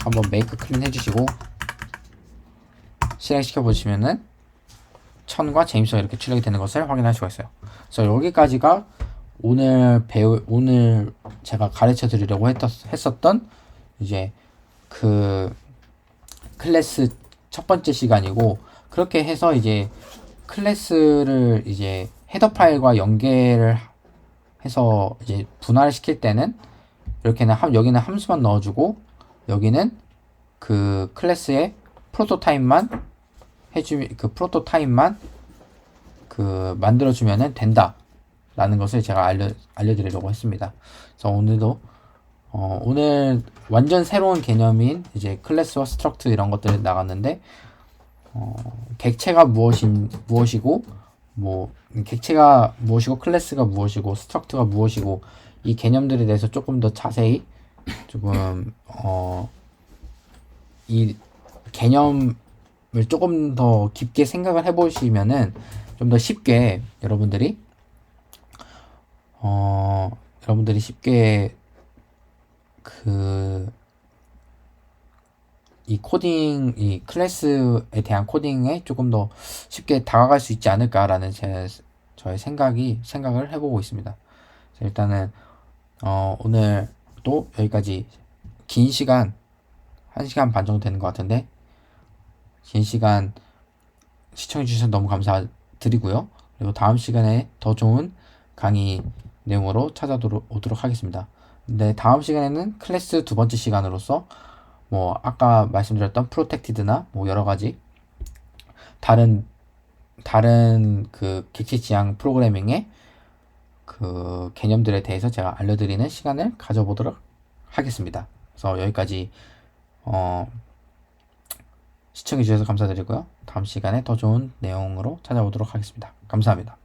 한번 메이크 클린 해주시고 실행시켜 보시면은 천과 제임스가 이렇게 출력이 되는 것을 확인할 수가 있어요. 그래서 여기까지가 오늘 제가 가르쳐 드리려고 했었던 이제 그 클래스 첫 번째 시간이고, 그렇게 해서 이제 클래스를 이제 헤더 파일과 연계를 해서 이제 분할을 시킬 때는 이렇게는 여기는 함수만 넣어주고 여기는 그 클래스의 프로토타입만 프로토타입만 만들어주면은 된다 라는 것을 제가 알려드리려고 했습니다. 그래서 오늘 완전 새로운 개념인 이제 클래스와 스트럭트 이런 것들이 나갔는데, 객체가 무엇이고, 객체가 무엇이고, 클래스가 무엇이고, 스트럭트가 무엇이고, 이 개념들에 대해서 조금 더 자세히, 이 개념을 조금 더 깊게 생각을 해보시면은, 좀 더 쉽게 여러분들이 쉽게 이 클래스에 대한 코딩에 조금 더 쉽게 다가갈 수 있지 않을까라는 저의 생각을 해보고 있습니다. 일단은, 오늘 또 여기까지 긴 시간, 1시간 반 정도 되는 것 같은데, 긴 시간 시청해주셔서 너무 감사드리고요. 그리고 다음 시간에 더 좋은 강의 내용으로 찾아오도록 하겠습니다. 근데 다음 시간에는 클래스 두 번째 시간으로서 아까 말씀드렸던 프로텍티드나 여러 가지 다른 그 객체 지향 프로그래밍의 그 개념들에 대해서 제가 알려드리는 시간을 가져보도록 하겠습니다. 그래서 여기까지 시청해주셔서 감사드리고요. 다음 시간에 더 좋은 내용으로 찾아오도록 하겠습니다. 감사합니다.